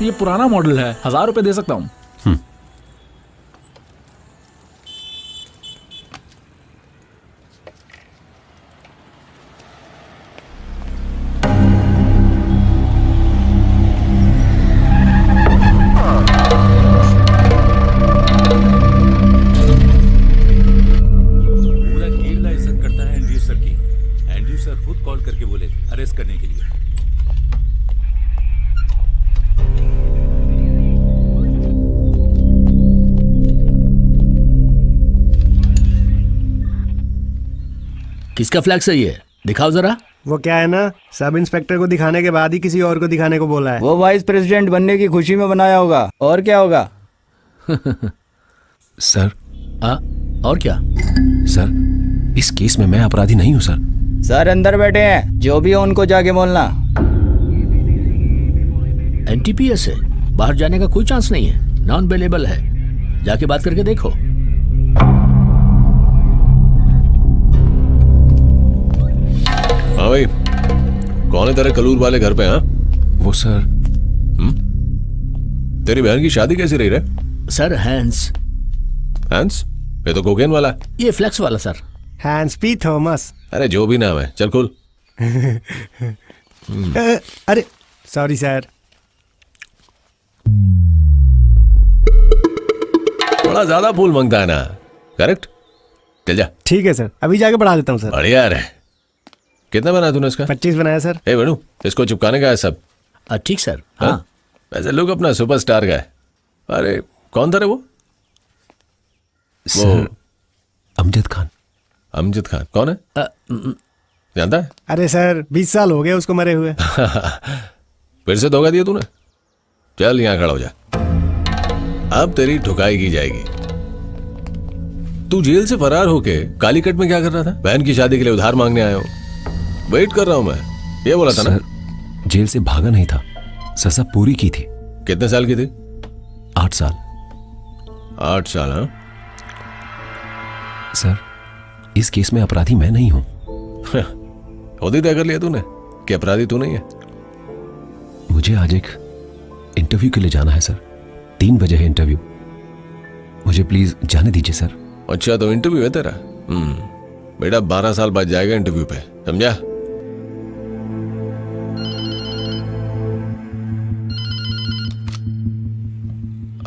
ये पुराना मॉडल है, 1000 रुपए दे सकता हूँ। पूरा केरला इज्जत करता है एंड्रयू सर की। एंड्रयू सर खुद कॉल करके बोले अरेस्ट करने के लिए। किसका फ्लैग सही है, दिखाओ जरा। वो क्या है ना, सब इंस्पेक्टर को दिखाने के बाद ही किसी और को दिखाने को बोला है। वो वाइस प्रेसिडेंट बनने की खुशी में बनाया होगा, और क्या होगा। सर। और क्या सर, इस केस में मैं अपराधी नहीं हूँ सर। सर अंदर बैठे हैं, जो भी हो उनको जाके बोलना। एनटीपीएस है, बाहर जाने का कोई चांस नहीं है, नॉन अवेलेबल है, जाके बात करके देखो। हाँ भाई, कौन है तेरे कलूर वाले घर पे? हाँ वो सर। तेरी बहन की शादी कैसी रही रे? सर हैंस। हैंस? ये तो कोकेन वाला। ये फ्लेक्स वाला सर। Hence P Thomas. अरे जो भी नाम है, चल खुल। अरे सॉरी सर। थोड़ा ज्यादा फूल मांगता है ना, करेक्ट? चल जा। ठीक है सर, अभी जाके बढ़ा देता हूँ सर। बढ़िया रे। कितना बनाया तूने इसका? 25 बनाया सर। ए वेणु, इसको चिपकाने का है सब। ठीक सर। हाँ वैसे लोग अपना सुपरस्टार का है। अरे कौन था रे वो? अमजद खान। अमजद खान कौन है? जानता है? अरे सर 20 साल हो गए उसको मरे हुए। फिर से धोखा दिया तूने। चल यहाँ खड़ा हो जा, अब तेरी ठुकाई की जाएगी। तू जेल से फरार होके कालीकट में क्या कर रहा था? बहन की शादी के लिए उधार मांगने आया हो। वेट कर रहा हूं मैं, ये बोला था ना? जेल से भागा नहीं था, सजा पूरी की थी। कितने साल की थी? 8 साल। 8 साल? हाँ सर, इस केस में अपराधी मैं नहीं हूं। खुद ही तय कर लिया तूने? कि अपराधी तू नहीं है? मुझे आज एक इंटरव्यू के लिए जाना है सर। 3 बजे है इंटरव्यू, मुझे प्लीज जाने दीजिए सर। अच्छा, तो इंटरव्यू है तेरा? बेटा 12 साल बाद जाएगा इंटरव्यू पे, समझा?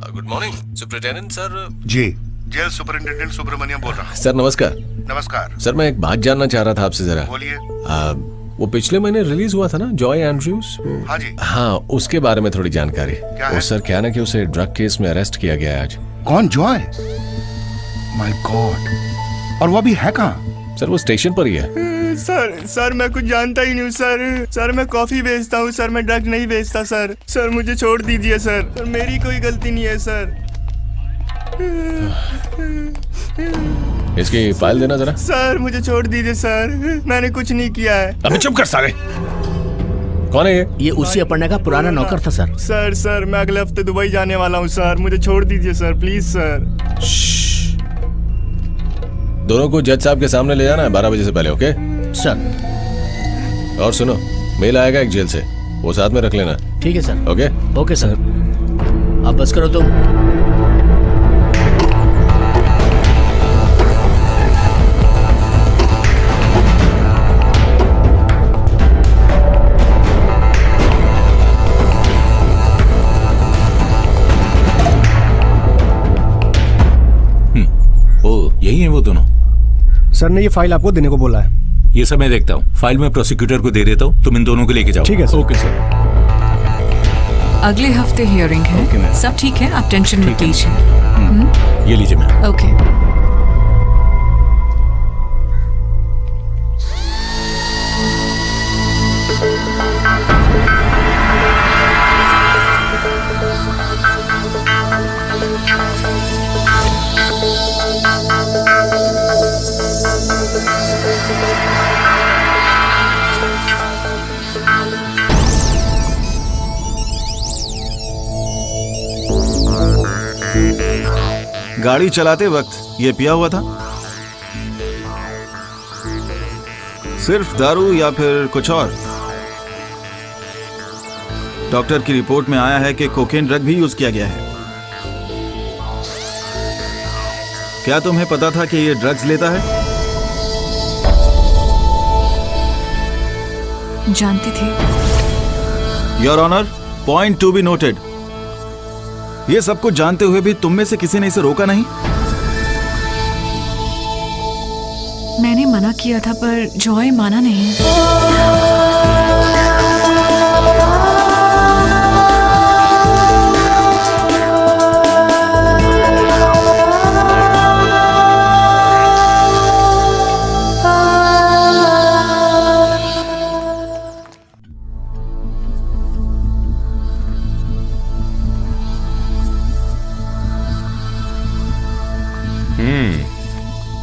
Good morning superintendent sir. जी, जेल सुपरिंटेंडेंट सुब्रमण्यम बोल रहा हूँ। सर नमस्कार। नमस्कार सर, मैं एक बात जानना चाह रहा था आपसे जरा। बोलिए। वो पिछले महीने रिलीज हुआ था ना, जॉय एंड्रयूज? हाँ जी। हाँ, उसके बारे में थोड़ी जानकारी। क्या है? वो सर क्या ना कि उसे ड्रग केस में अरेस्ट किया गया है आज। कौन? जॉय? My God. और वो अभी है कहाँ? सर वो स्टेशन पर ही है। सर मैं कुछ जानता ही नहीं हूँ सर मैं कॉफी बेचता हूँ सर, मैं ड्रग नहीं बेचता सर मुझे छोड़ दीजिए सर मेरी कोई गलती नहीं है सर। इसकी फाइल देना जरा। सर मुझे छोड़ दीजिए सर, मैंने कुछ नहीं किया है। अबे चुप कर सारे। कौन है ये? ये उसी अपर्णा का पुराना नौकर था सर। सर मैं अगले हफ्ते दुबई जाने वाला हूँ सर, मुझे छोड़ दीजिए सर, प्लीज सर। दोनों को जज साहब के सामने ले जाना है 12 बजे से पहले, ओके सर? और सुनो, मेल आएगा एक जेल से, वो साथ में रख लेना। ठीक है सर। Okay okay sir. अब बस करो तुम। यही है वो दोनों? सर ने ये फाइल आपको देने को बोला है। ये सब मैं देखता हूँ, फाइल में प्रोसिक्यूटर को दे देता हूँ, तुम इन दोनों को लेके जाओ। ठीक है सर। Okay sir. अगले हफ्ते हियरिंग है, सब ठीक है, आप टेंशन मत लीजिए। ये लीजिए मैम। ओके। गाड़ी चलाते वक्त ये पिया हुआ था? सिर्फ दारू या फिर कुछ और? डॉक्टर की रिपोर्ट में आया है कि कोकेन ड्रग भी यूज किया गया है। क्या तुम्हें पता था कि ये ड्रग्स लेता है? जानती थी। Your honour, point to be noted. ये सब कुछ जानते हुए भी तुम में से किसी ने इसे रोका नहीं? मैंने मना किया था पर जॉय माना नहीं।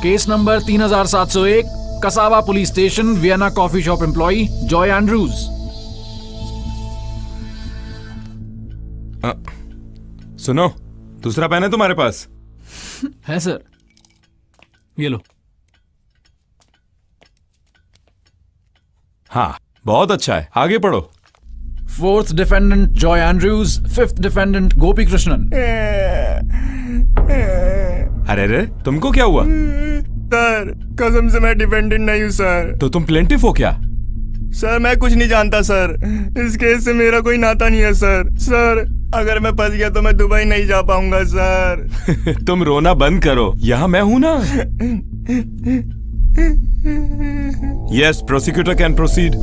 Case number 3701, Kasaba police station, Vienna coffee shop employee Joy Andrews. सुनो, दूसरा पेन है तुम्हारे पास? है सर, ये लो। हाँ, बहुत अच्छा है, आगे पढ़ो। 4th defendant Joy Andrews, 5th defendant Gopi Krishnan. अरे रे, तुमको क्या हुआ? सर कसम से मैं डिपेंडेंट नहीं हूँ सर। तो तुम प्लेंटिफ हो क्या? सर मैं कुछ नहीं जानता सर, इस केस से मेरा कोई नाता नहीं है सर। सर अगर मैं फंस गया तो मैं दुबई नहीं जा पाऊंगा सर। तुम रोना बंद करो, यहाँ मैं हूं ना। Yes, prosecutor can proceed.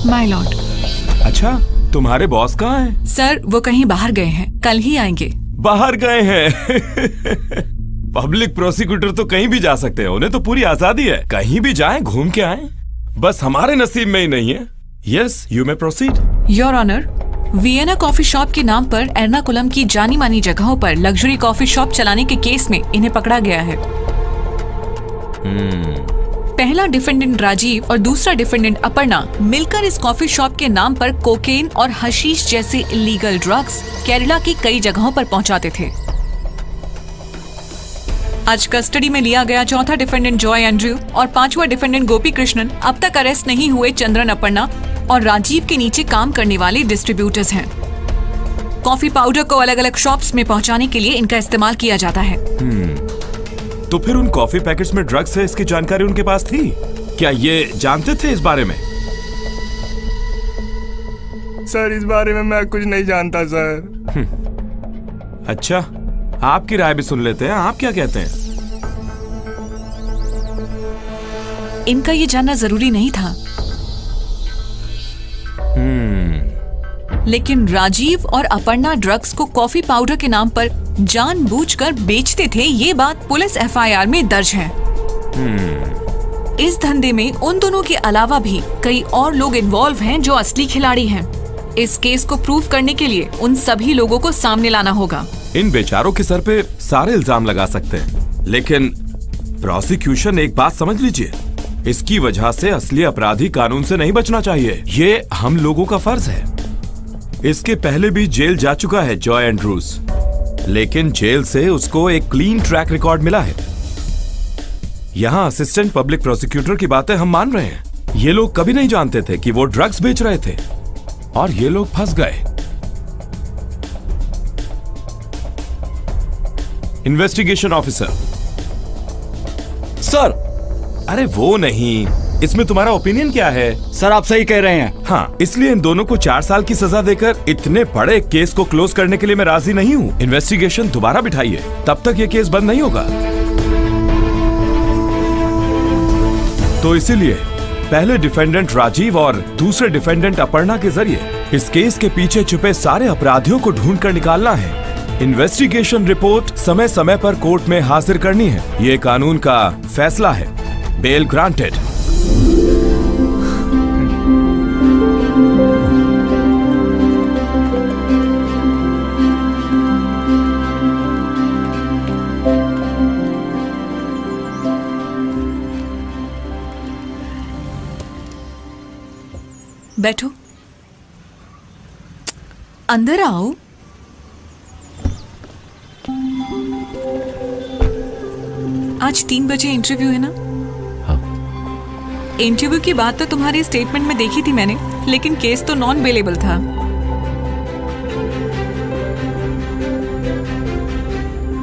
My Lord. अच्छा, तुम्हारे बॉस कहाँ हैं? सर वो कहीं बाहर गए हैं, कल ही आएंगे। बाहर गए हैं? पब्लिक प्रोसिक्यूटर तो कहीं भी जा सकते हैं, उन्हें तो पूरी आजादी है, कहीं भी जाएं, घूम के आएं। बस हमारे नसीब में ही नहीं है। Yes, you may proceed. Your honour, Vienna coffee shop के नाम पर एर्नाकुलम की जानी मानी जगहों पर लग्जरी कॉफी शॉप चलाने के केस में इन्हें पकड़ा गया है। पहला डिफेंडेंट राजीव और दूसरा डिफेंडेंट अपर्णा मिलकर इस कॉफी शॉप के नाम पर कोकेन और हशीश जैसे इलीगल ड्रग्स केरला की कई जगहों पर पहुंचाते थे। आज कस्टडी में लिया गया चौथा डिफेंडेंट जॉय एंड्रयू और पांचवा डिफेंडेंट गोपी कृष्णन अब तक अरेस्ट नहीं हुए चंद्रन अपर्णा और राजीव के नीचे काम करने वाले डिस्ट्रीब्यूटर्स हैं। कॉफी पाउडर को अलग अलग शॉप्स में पहुंचाने के लिए इनका इस्तेमाल किया जाता है। तो फिर उन कॉफी पैकेट्स में ड्रग्स है, इसकी जानकारी उनके पास थी? क्या ये जानते थे इस बारे में? सर इस बारे में मैं कुछ नहीं जानता सर। अच्छा, आपकी राय भी सुन लेते हैं, आप क्या कहते हैं? इनका ये जानना जरूरी नहीं था, लेकिन राजीव और अपर्णा ड्रग्स को कॉफी पाउडर के नाम पर जानबूझकर बेचते थे, ये बात पुलिस एफआईआर में दर्ज है। इस धंधे में उन दोनों के अलावा भी कई और लोग इन्वॉल्व हैं जो असली खिलाड़ी हैं। इस केस को प्रूव करने के लिए उन सभी लोगों को सामने लाना होगा। इन बेचारों के सर पे सारे इल्जाम लगा सकते हैं, लेकिन प्रोसिक्यूशन एक बात समझ लीजिए, इसकी वजह से असली अपराधी कानून से नहीं बचना चाहिए। ये हम लोगों का फर्ज है। इसके पहले भी जेल जा चुका है जॉय एंड्रूज, लेकिन जेल से उसको एक क्लीन ट्रैक रिकॉर्ड मिला है। यहाँ असिस्टेंट पब्लिक प्रोसिक्यूटर की बातें हम मान रहे हैं। ये लोग कभी नहीं जानते थे कि वो ड्रग्स बेच रहे थे और ये लोग फंस गए। Investigation officer sir. अरे वो नहीं, इसमें तुम्हारा ओपिनियन क्या है? सर आप सही कह रहे हैं। हाँ, इसलिए इन दोनों को 4 साल की सजा देकर इतने बड़े केस को क्लोज करने के लिए मैं राजी नहीं हूँ। इन्वेस्टिगेशन दोबारा बिठाइए, तब तक ये केस बंद नहीं होगा। तो इसीलिए पहले डिफेंडेंट राजीव और दूसरे डिफेंडेंट अपर्णा के जरिए इस केस के पीछे छुपे सारे अपराधियों को ढूंढ कर निकालना है। इन्वेस्टिगेशन रिपोर्ट समय समय पर कोर्ट में हाजिर करनी है। ये कानून का फैसला है। Bell granted. बैठो, अंदर आओ। आज 3 बजे इंटरव्यू है ना? हाँ। इंटरव्यू की बात तो तुम्हारी स्टेटमेंट में देखी थी मैंने, लेकिन केस तो नॉन बेलेबल था।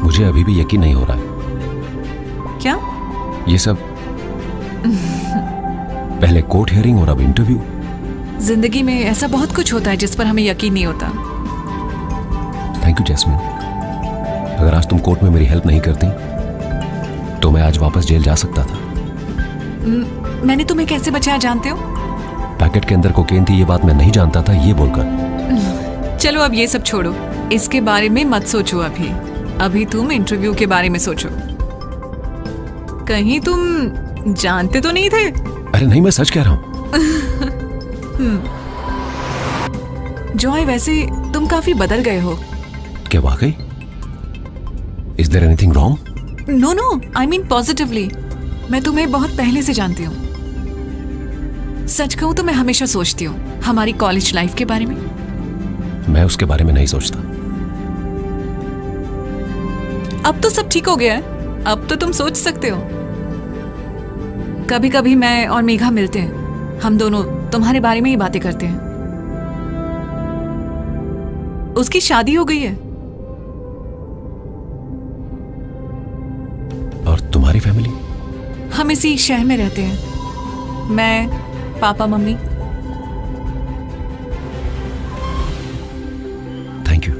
मुझे अभी भी यकीन नहीं हो रहा है। क्या? ये सब पहले कोर्ट हियरिंग और अब इंटरव्यू। जिंदगी में ऐसा बहुत कुछ होता है जिस पर हमें यकीन नहीं होता। Thank you Jasmine. अगर आज तुम कोर्ट में मेरी हेल्प नहीं करती तो मैं आज वापस जेल जा सकता था। मैंने तुम्हें कैसे बचाया जानते हो? पैकेट के अंदर कोकेन थी, ये बात मैं नहीं जानता था, ये बोलकर। चलो अब ये सब छोड़ो, इसके बारे में मत सोचो। अभी तुम इंटरव्यू के बारे में सोचो। कहीं तुम जानते तो नहीं थे? अरे नहीं, मैं सच कह रहा हूँ। जॉय, वैसे तुम काफी बदल गए हो। क्या वाकई? Is there anything wrong? No, I mean positively. मैं तुम्हें बहुत पहले से जानती हूँ। सच कहूँ तो मैं हमेशा सोचती हूँ हमारी कॉलेज लाइफ के बारे में। मैं उसके बारे में नहीं सोचता। अब तो सब ठीक हो गया है, अब तो तुम सोच सकते हो। कभी कभी मैं और मेघा मिलते हैं, हम दोनों तुम्हारे बारे में ही बातें करते हैं। उसकी शादी हो गई है। और तुम्हारी फैमिली? हम इसी शहर में रहते हैं, मैं, पापा, मम्मी। थैंक यू,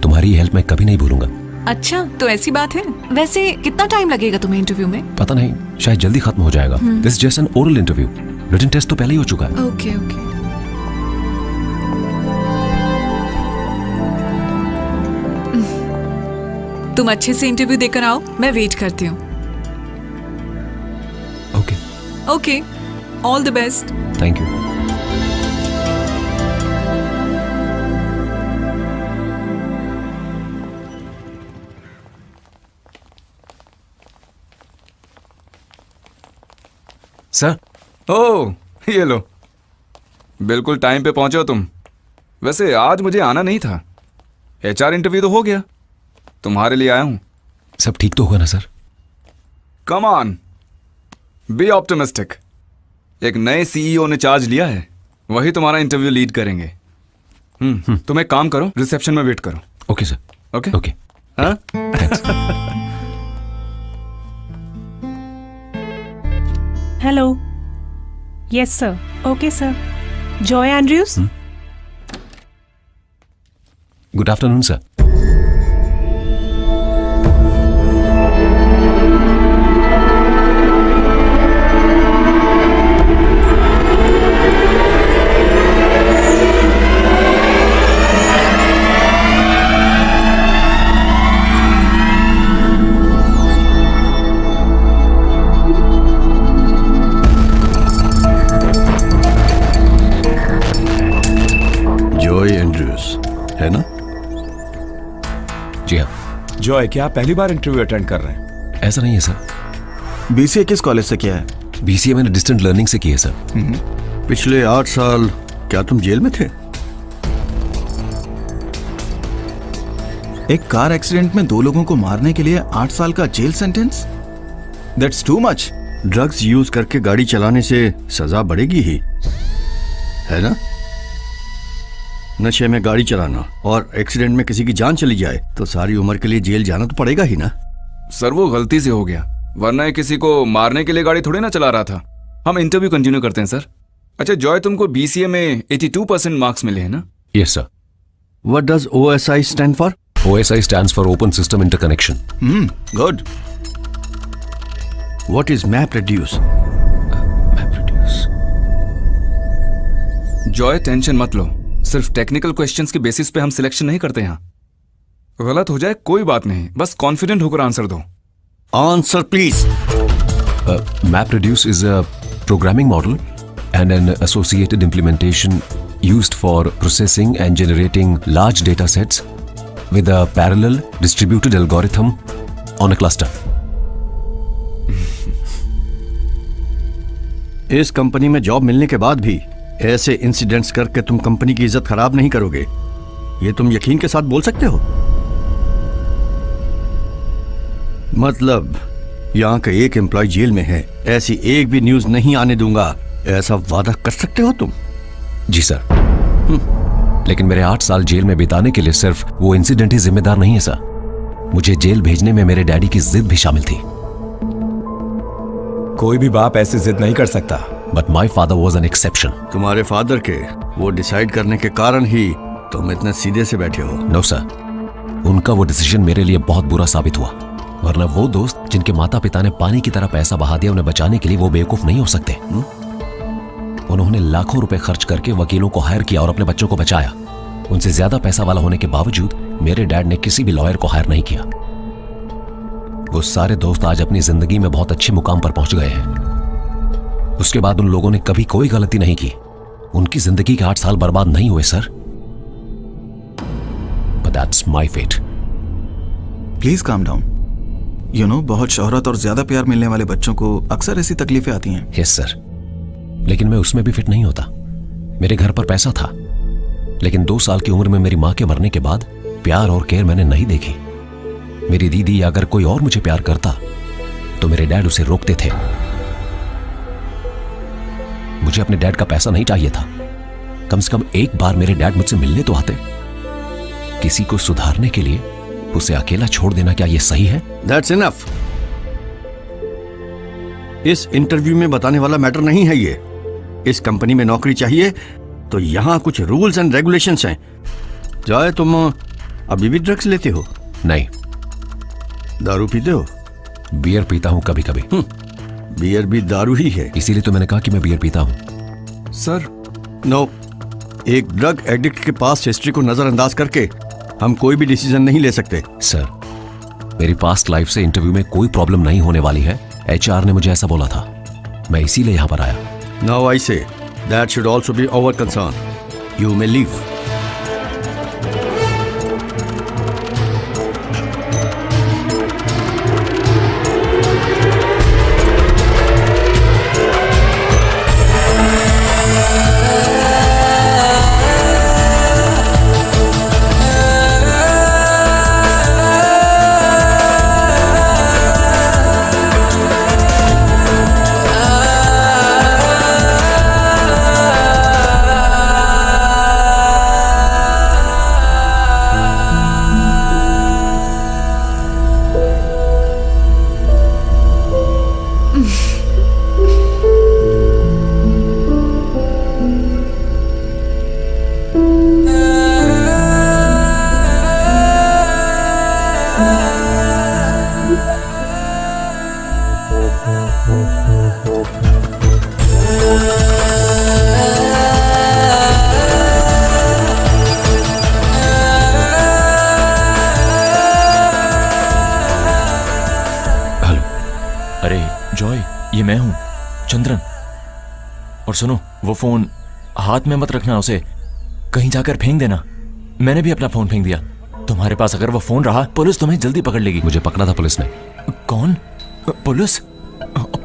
तुम्हारी हेल्प मैं कभी नहीं भूलूंगा। अच्छा, तो ऐसी बात है। वैसे कितना टाइम लगेगा तुम्हें इंटरव्यू में? पता नहीं, शायद जल्दी खत्म हो जाएगा। This just an oral interview. Written test तो पहले ही हो चुका है। ओके। तुम अच्छे से इंटरव्यू देकर आओ, मैं वेट करती हूँ। Okay, all the best. Thank you. Sir. Oh, ये लो। बिल्कुल टाइम पे पहुंचे हो तुम। वैसे आज मुझे आना नहीं था, HR इंटरव्यू तो हो गया, तुम्हारे लिए आया हूं। सब ठीक तो होगा ना sir? Come on, be optimistic. एक नए सीईओ ने चार्ज लिया है, वही तुम्हारा इंटरव्यू लीड करेंगे। तुम एक काम करो, रिसेप्शन में वेट करो। Okay sir. Okay okay. हाँ? Hello. Yes sir. Okay sir. Joy Andrews. Good afternoon sir. Joy Andrews है ना? जी हाँ। जॉय, क्या आप पहली बार इंटरव्यू अटेंड कर रहे हैं? ऐसा नहीं है सर। बीसीए किस कॉलेज से किया है? बीसीए मैंने डिस्टेंट लर्निंग से की है सर। पिछले 8 साल क्या तुम जेल में थे? एक कार एक्सीडेंट में 2 लोगों को मारने के लिए 8 साल का jail sentence? That's too much. Drugs use करके गाड़ी चलाने से सजा बढ़ेगी ही, है ना? नशे में गाड़ी चलाना और एक्सीडेंट में किसी की जान चली जाए तो सारी उम्र के लिए जेल जाना तो पड़ेगा ही ना। सर वो गलती से हो गया, वरना ये किसी को मारने के लिए गाड़ी थोड़ी ना चला रहा था। हम इंटरव्यू कंटिन्यू करते हैं सर। अच्छा जॉय, तुमको बीसीए में 82% मार्क्स मिले हैं ना? Yes sir. What does OSI stand for? OSI stands for Open System Interconnection. Good. What is MapReduce? Joy tension मत लो, सिर्फ टेक्निकल क्वेश्चंस के बेसिस पे हम सिलेक्शन नहीं करते यहाँ। गलत हो जाए कोई बात नहीं, बस कॉन्फिडेंट होकर आंसर दो। Answer please. MapReduce is a programming model and an associated implementation used for processing and generating large data sets with a parallel distributed algorithm on a cluster. इस कंपनी में जॉब मिलने के बाद भी ऐसे incidents करके तुम कंपनी की इज्जत खराब नहीं करोगे, ये तुम यकीन के साथ बोल सकते हो? मतलब यहाँ का एक एम्प्लॉय जेल में है, ऐसी एक भी न्यूज नहीं आने दूंगा, ऐसा वादा कर सकते हो तुम? जी सर। लेकिन मेरे 8 साल जेल में बिताने के लिए सिर्फ वो इंसिडेंट ही जिम्मेदार नहीं है सर। मुझे जेल भेजने में मेरे डैडी की जिद भी शामिल थी। कोई भी बाप ऐसी जिद नहीं कर सकता। But my father was an exception. तुम्हारे फादर के वो डिसाइड करने के कारण ही तुम इतने सीधे से बैठे हो। नो सर, उनका वो डिसीजन मेरे लिए बहुत बुरा साबित हुआ, वरना वो दोस्त जिनके माता पिता ने पानी की तरह पैसा बहा दिया, उन्हें बचाने के लिए वो बेवकूफ नहीं हो सकते। उन्होंने लाखों रुपए खर्च करके वकीलों को हायर किया और अपने बच्चों को बचाया। उनसे ज्यादा पैसा वाला होने के बावजूद मेरे डैड ने किसी भी लॉयर को हायर नहीं किया। वो सारे दोस्त आज अपनी जिंदगी में बहुत अच्छे मुकाम पर पहुंच गए हैं। उसके बाद उन लोगों ने कभी कोई गलती नहीं की। उनकी जिंदगी के 8 साल बर्बाद नहीं हुए sir. But that's my fate. Please calm down. You know, बहुत शोहरत और ज्यादा प्यार मिलने वाले बच्चों को अक्सर ऐसी तकलीफें आती हैं। यस सर, लेकिन मैं उसमें भी फिट नहीं होता। मेरे घर पर पैसा था, लेकिन 2 साल की उम्र में मेरी मां के मरने के बाद प्यार और केयर मैंने नहीं देखी। मेरी दीदी या अगर कोई और मुझे प्यार करता तो मेरे डैड उसे रोकते थे। मुझे अपने डैड का पैसा नहीं चाहिए था। कम से कम एक बार मेरे डैड मुझसे मिलने तो आते। किसी को सुधारने के लिए उसे अकेला छोड़ देना, क्या यह सही है? That's enough. इस इंटरव्यू में बताने वाला मैटर नहीं है ये। इस कंपनी में नौकरी चाहिए तो यहाँ कुछ रूल्स एंड रेगुलेशंस हैं। जाए, तुम अभी भी ड्रग्स लेते हो? नहीं। दारू पीते हो? बियर पीता हूं कभी कभी। बियर भी दारू ही है, इसीलिए तो मैंने कहा कि मैं बियर पीता हूं। सर नो, एक ड्रग एडिक्ट के पास हिस्ट्री को नजरअंदाज करके हम कोई भी डिसीजन नहीं ले सकते। सर, मेरी पास्ट लाइफ से इंटरव्यू में कोई प्रॉब्लम नहीं होने वाली है। HR ने मुझे ऐसा बोला था, मैं इसीलिए यहां पर आया। Now I say that should also be our concern. You may leave. अरे जॉय, ये मैं हूं, चंद्रन। और सुनो, वो फोन हाथ में मत रखना, उसे कहीं जाकर फेंक देना। मैंने भी अपना फोन फेंक दिया। तुम्हारे पास अगर वो फोन रहा, पुलिस तुम्हें जल्दी पकड़ लेगी। मुझे पकड़ा था पुलिस ने। कौन? पुलिस?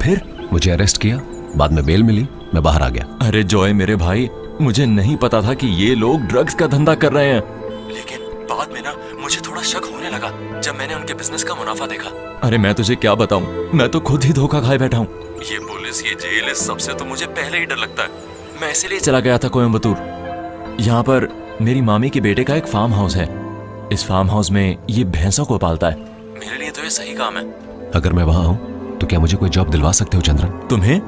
फिर? मुझे अरेस्ट किया, बाद में बेल मिली, मैं बाहर आ गया। अरे जॉय मेरे भाई, मुझे नहीं पता था कि ये लोग ड्रग्स का धंधा कर रहे हैं, लेकिन बाद में ना मुझे थोड़ा शक होने लगा जब मैंने उनके बिजनेस का मुनाफा देखा। अरे मैं तुझे क्या बताऊं, मैं तो खुद ही धोखा खाए बैठा हूं। ये पुलिस, ये जेल, इस सबसे तो मुझे पहले ही डर लगता है। मैं इसीलिए चला गया था कोयम्बतूर। यहाँ पर मेरी मामी के बेटे का एक फार्म हाउस है। इस फार्म हाउस में ये भैंसों को पालता है। मेरे लिए तो ये सही काम है। अगर मैं वहां हूं तो क्या मुझे कोई जॉब दिलवा सकते हो चंद्रन? तुम्हें?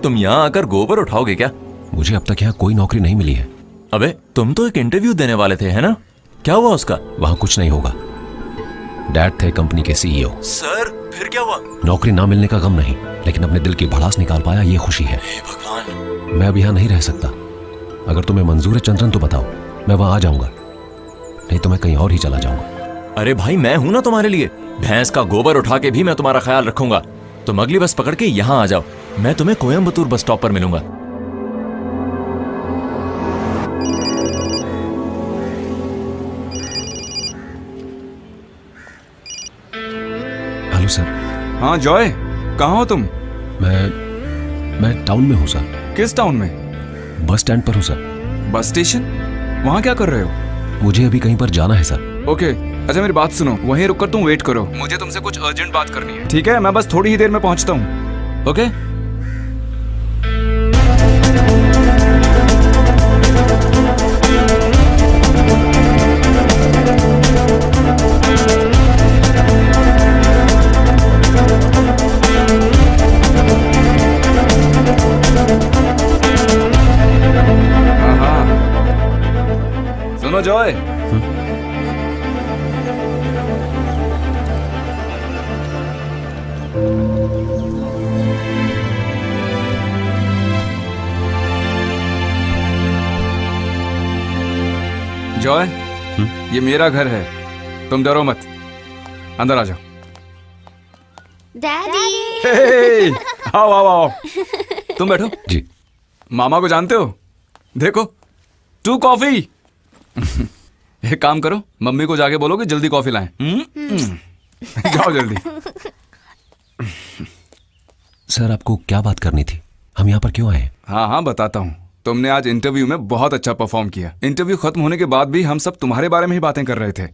तुम यहाँ आकर गोबर उठाओगे क्या? मुझे अब तक यहाँ कोई नौकरी नहीं मिली है। अबे तुम तो एक इंटरव्यू देने वाले थे, है ना? क्या हुआ उसका? वहां कुछ नहीं होगा। डैड थे कंपनी के सीईओ। सर फिर क्या हुआ? नौकरी ना मिलने का गम नहीं, लेकिन अपने दिल की भड़ास निकाल पाया, ये खुशी है। हे भगवान, मैं अब यहाँ नहीं रह सकता। अगर तुम्हें मंजूर है चंद्रन तो बताओ, मैं वहां आ जाऊंगा, नहीं तो मैं कहीं और ही चला जाऊंगा। अरे भाई, मैं हूं ना तुम्हारे लिए। भैंस का गोबर उठा के भी मैं तुम्हारा ख्याल रखूंगा। तुम अगली बस पकड़ के यहाँ आ जाओ, मैं तुम्हें कोयम्बतूर बस स्टॉप पर मिलूंगा। Hello sir. हाँ जॉय, कहाँ हो तुम? मैं टाउन में हूँ सर। किस टाउन में? बस स्टैंड पर हूँ सर। Bus station? वहाँ क्या कर रहे हो? मुझे अभी कहीं पर जाना है सर। ओके, अच्छा मेरी बात सुनो, वहीं रुककर तुम वेट करो, मुझे तुमसे कुछ अर्जेंट बात करनी है। ठीक है, मैं बस थोड़ी ही देर में पहुंचता हूँ। ओके? सुनो जॉय, जॉय, ये मेरा घर है, तुम डरो मत, अंदर आ जाओ। डैडी। आओ आओ आओ, तुम बैठो। जी। मामा को जानते हो? देखो, 2 कॉफी। एक काम करो, मम्मी को जाके बोलो कि जल्दी कॉफी लाएं। जाओ जल्दी। सर आपको क्या बात करनी थी? हम यहाँ पर क्यों आए? हाँ हाँ बताता हूँ। तुमने आज इंटरव्यू में बहुत अच्छा परफॉर्म किया। इंटरव्यू खत्म होने के बाद भी हम सब तुम्हारे बारे में ही बातें कर रहे थे।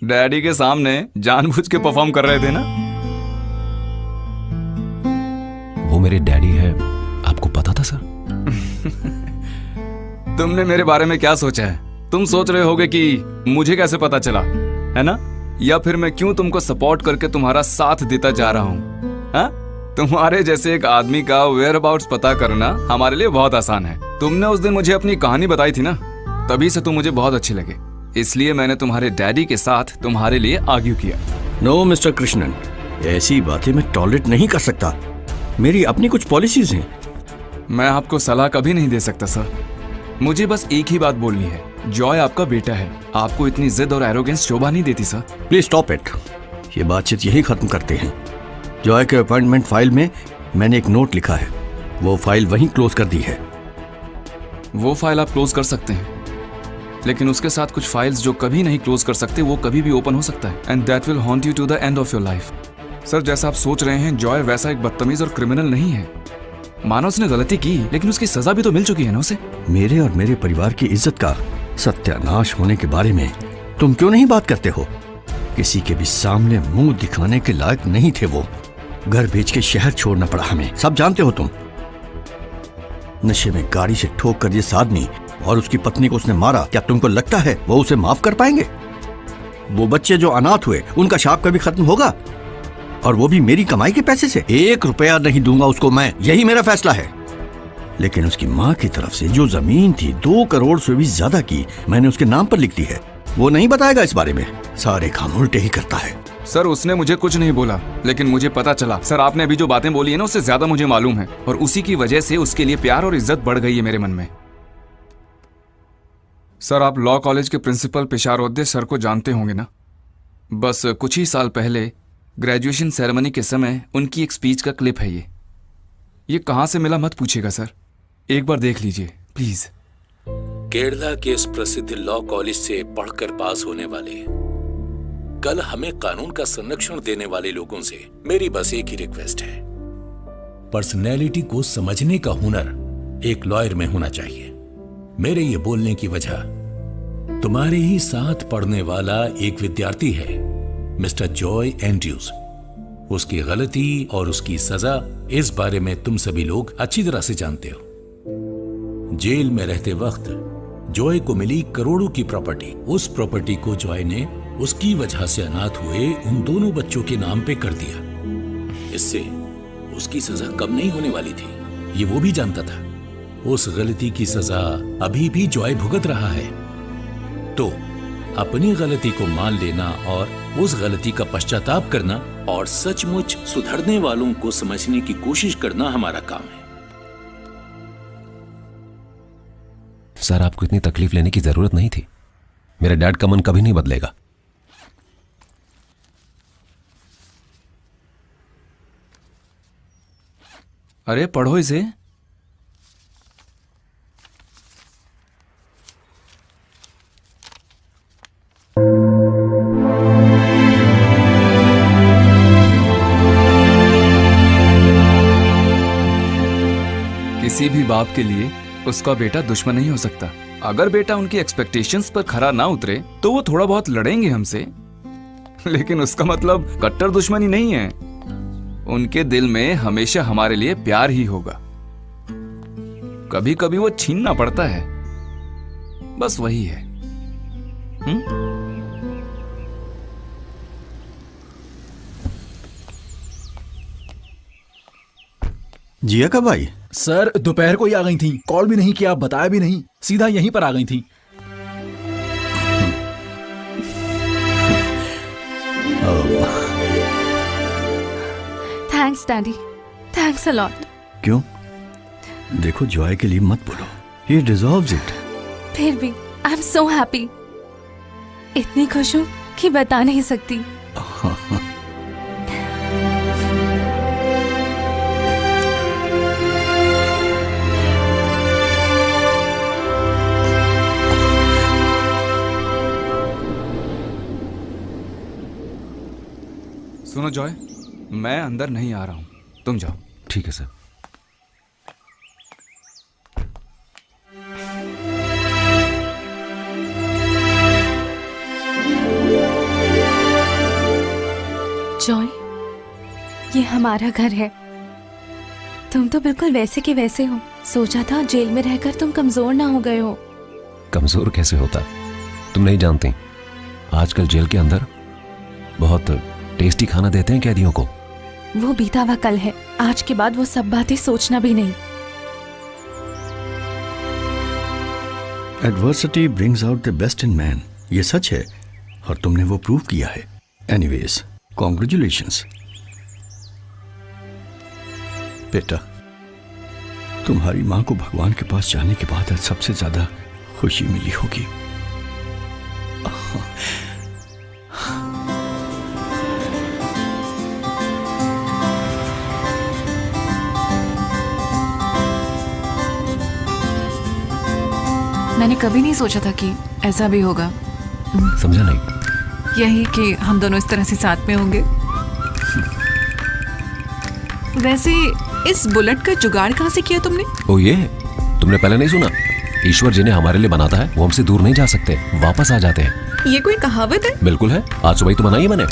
डैडी के सामने जानबूझ के परफॉर्म कर रहे थे ना? वो मेरे डैडी है, आपको पता था सर? तुमने मेरे बारे में क्या सोचा है? तुम सोच रहे होगे कि मुझे कैसे पता चला, है ना? या फिर मैं क्यों तुमको सपोर्ट करके तुम्हारा साथ देता जा रहा हूँ? हाँ? तुम्हारे जैसे एक आदमी का वेयर अबाउट्स पता करना हमारे लिए बहुत आसान है। तुमने उस दिन मुझे अपनी कहानी बताई थी ना, तभी से तुम मुझे बहुत अच्छे लगे, इसलिए मैंने तुम्हारे डैडी के साथ तुम्हारे लिए आर्ग्यू किया। नो मिस्टर कृष्णन, ऐसी बातें मैं टॉलरेट नहीं कर सकता। मेरी अपनी कुछ पॉलिसीज हैं। मैं आपको सलाह कभी नहीं दे सकता सर। मुझे बस एक ही बात बोलनी है, जॉय आपका बेटा है, आपको इतनी जिद और एरोगेंस शोभा नहीं देती सर। Please stop it. ये बातचीत यही खत्म करते हैं। जॉय के अपॉइंटमेंट फाइल में मैंने एक नोट लिखा है, वो फाइल वहीं क्लोज कर दी है। वो फाइल आप क्लोज कर सकते हैं, लेकिन उसके साथ कुछ फाइल्स जो कभी नहीं क्लोज कर सकते वो कभी भी ओपन हो सकता है, and that will haunt you to the end of your life. Sir जैसा आप सोच रहे हैं, जॉय वैसा एक बदतमीज और क्रिमिनल नहीं है। मानो उसने गलती की, लेकिन उसकी सजा भी तो मिल चुकी है ना उसे। मेरे और मेरे परिवार की इज्जत का सत्यानाश होने के बारे में तुम क्यों नहीं बात करते हो? किसी के भी सामने मुंह दिखाने के लायक नहीं थे वो। घर बेच के शहर छोड़ना पड़ा हमें, सब जानते हो तुम। नशे में गाड़ी से ठोक कर जिस आदमी और उसकी पत्नी को उसने मारा, क्या तुमको लगता है वो उसे माफ कर पाएंगे? वो बच्चे जो अनाथ हुए, उनका शाप कभी खत्म होगा? और वो भी मेरी कमाई के पैसे से? 1 रुपया नहीं दूंगा उसको मैं, यही मेरा फैसला है। लेकिन उसकी माँ की तरफ से जो जमीन थी 2 करोड़ से भी ज्यादा की, मैंने उसके नाम पर लिख दी है। वो नहीं बताएगा इस बारे में, सारे काम उल्टे ही करता है। सर उसने मुझे कुछ नहीं बोला, लेकिन मुझे पता चला। सर आपने अभी जो बातें बोली है ना, उससे ज्यादा मुझे मालूम है, और उसी की वजह से उसके लिए प्यार और इज्जत बढ़ गई है मेरे मन में। सर आप लॉ कॉलेज के प्रिंसिपल पिशारोद्दे सर को जानते होंगे ना? बस कुछ ही साल पहले ग्रेजुएशन सेरेमनी के समय उनकी एक स्पीच का क्लिप है ये कहाँ से मिला मत पूछिएगा सर, एक बार देख लीजिए प्लीज। केरला के इस प्रसिद्ध लॉ कॉलेज से पढ़कर पास होने वाले, कल हमें कानून का संरक्षण देने वाले लोगों से मेरी बस एक ही रिक्वेस्ट है, पर्सनैलिटी को समझने का हुनर एक लॉयर में होना चाहिए। मेरे ये बोलने की वजह, तुम्हारे ही साथ पढ़ने वाला एक विद्यार्थी है मिस्टर जॉय एंड्रयूज। उसकी गलती और उसकी सजा, इस बारे में तुम सभी लोग अच्छी तरह से जानते हो। जेल में रहते वक्त जॉय को मिली करोड़ों की प्रॉपर्टी, उस प्रॉपर्टी को जॉय ने उसकी वजह से अनाथ हुए उन दोनों बच्चों के नाम पे कर दिया। इससे उसकी सजा कम नहीं होने वाली थी, ये वो भी जानता था। उस गलती की सजा अभी भी जॉय भुगत रहा है। तो अपनी गलती को मान लेना और उस गलती का पश्चाताप करना और सचमुच सुधरने वालों को समझने की कोशिश करना हमारा काम है। सर, आपको इतनी तकलीफ लेने की जरूरत नहीं थी। मेरे डैड का मन कभी नहीं बदलेगा। अरे पढ़ो इसे। किसी भी बाप के लिए उसका बेटा दुश्मन नहीं हो सकता। अगर बेटा उनकी एक्सपेक्टेशंस पर खरा ना उतरे तो वो थोड़ा बहुत लड़ेंगे हमसे, लेकिन उसका मतलब कट्टर दुश्मनी नहीं है। उनके दिल में हमेशा हमारे लिए प्यार ही होगा। कभी कभी वो छीनना पड़ता है, बस वही है। जिया कब आई? सर दोपहर को ही आ गई थी, कॉल भी नहीं किया, बताया भी नहीं, सीधा यहीं पर आ गई थी। Thanks daddy, thanks a lot. क्यों? देखो, जॉय के लिए मत बोलो, ही डिजर्व्स इट। फिर भी आई एम सो हैप्पी, इतनी खुश हूँ कि बता नहीं सकती। सुनो जॉय, मैं अंदर नहीं आ रहा हूं, तुम जाओ। ठीक है सर। जॉय, ये हमारा घर है। तुम तो बिल्कुल वैसे के वैसे हो। सोचा था जेल में रहकर तुम कमजोर ना हो गए हो। कमजोर कैसे होता? तुम नहीं जानती, आजकल जेल के अंदर बहुत टेस्टी खाना देते हैं कैदियों को। वो बीता हुआ कल है, आज के बाद वो सब बातें सोचना भी नहीं। Adversity brings out the best in man, ये सच है और तुमने वो प्रूव किया है। एनीवेज, कॉन्ग्रेचुलेशंस बेटा। तुम्हारी माँ को भगवान के पास जाने के बाद आज सबसे ज्यादा खुशी मिली होगी। मैंने कभी नहीं सोचा था कि ऐसा भी होगा। समझा नहीं? यही कि हम दोनों इस तरह से साथ में होंगे। वैसे इस बुलेट का जुगाड़ कहाँ से किया तुमने? ओ ये तुमने पहले नहीं सुना? ईश्वर जिन्हें हमारे लिए बनाता है वो हमसे दूर नहीं जा सकते, वापस आ जाते हैं। ये कोई कहावत है? बिल्कुल है, आज सुबह ही तो बनाई है मैंने।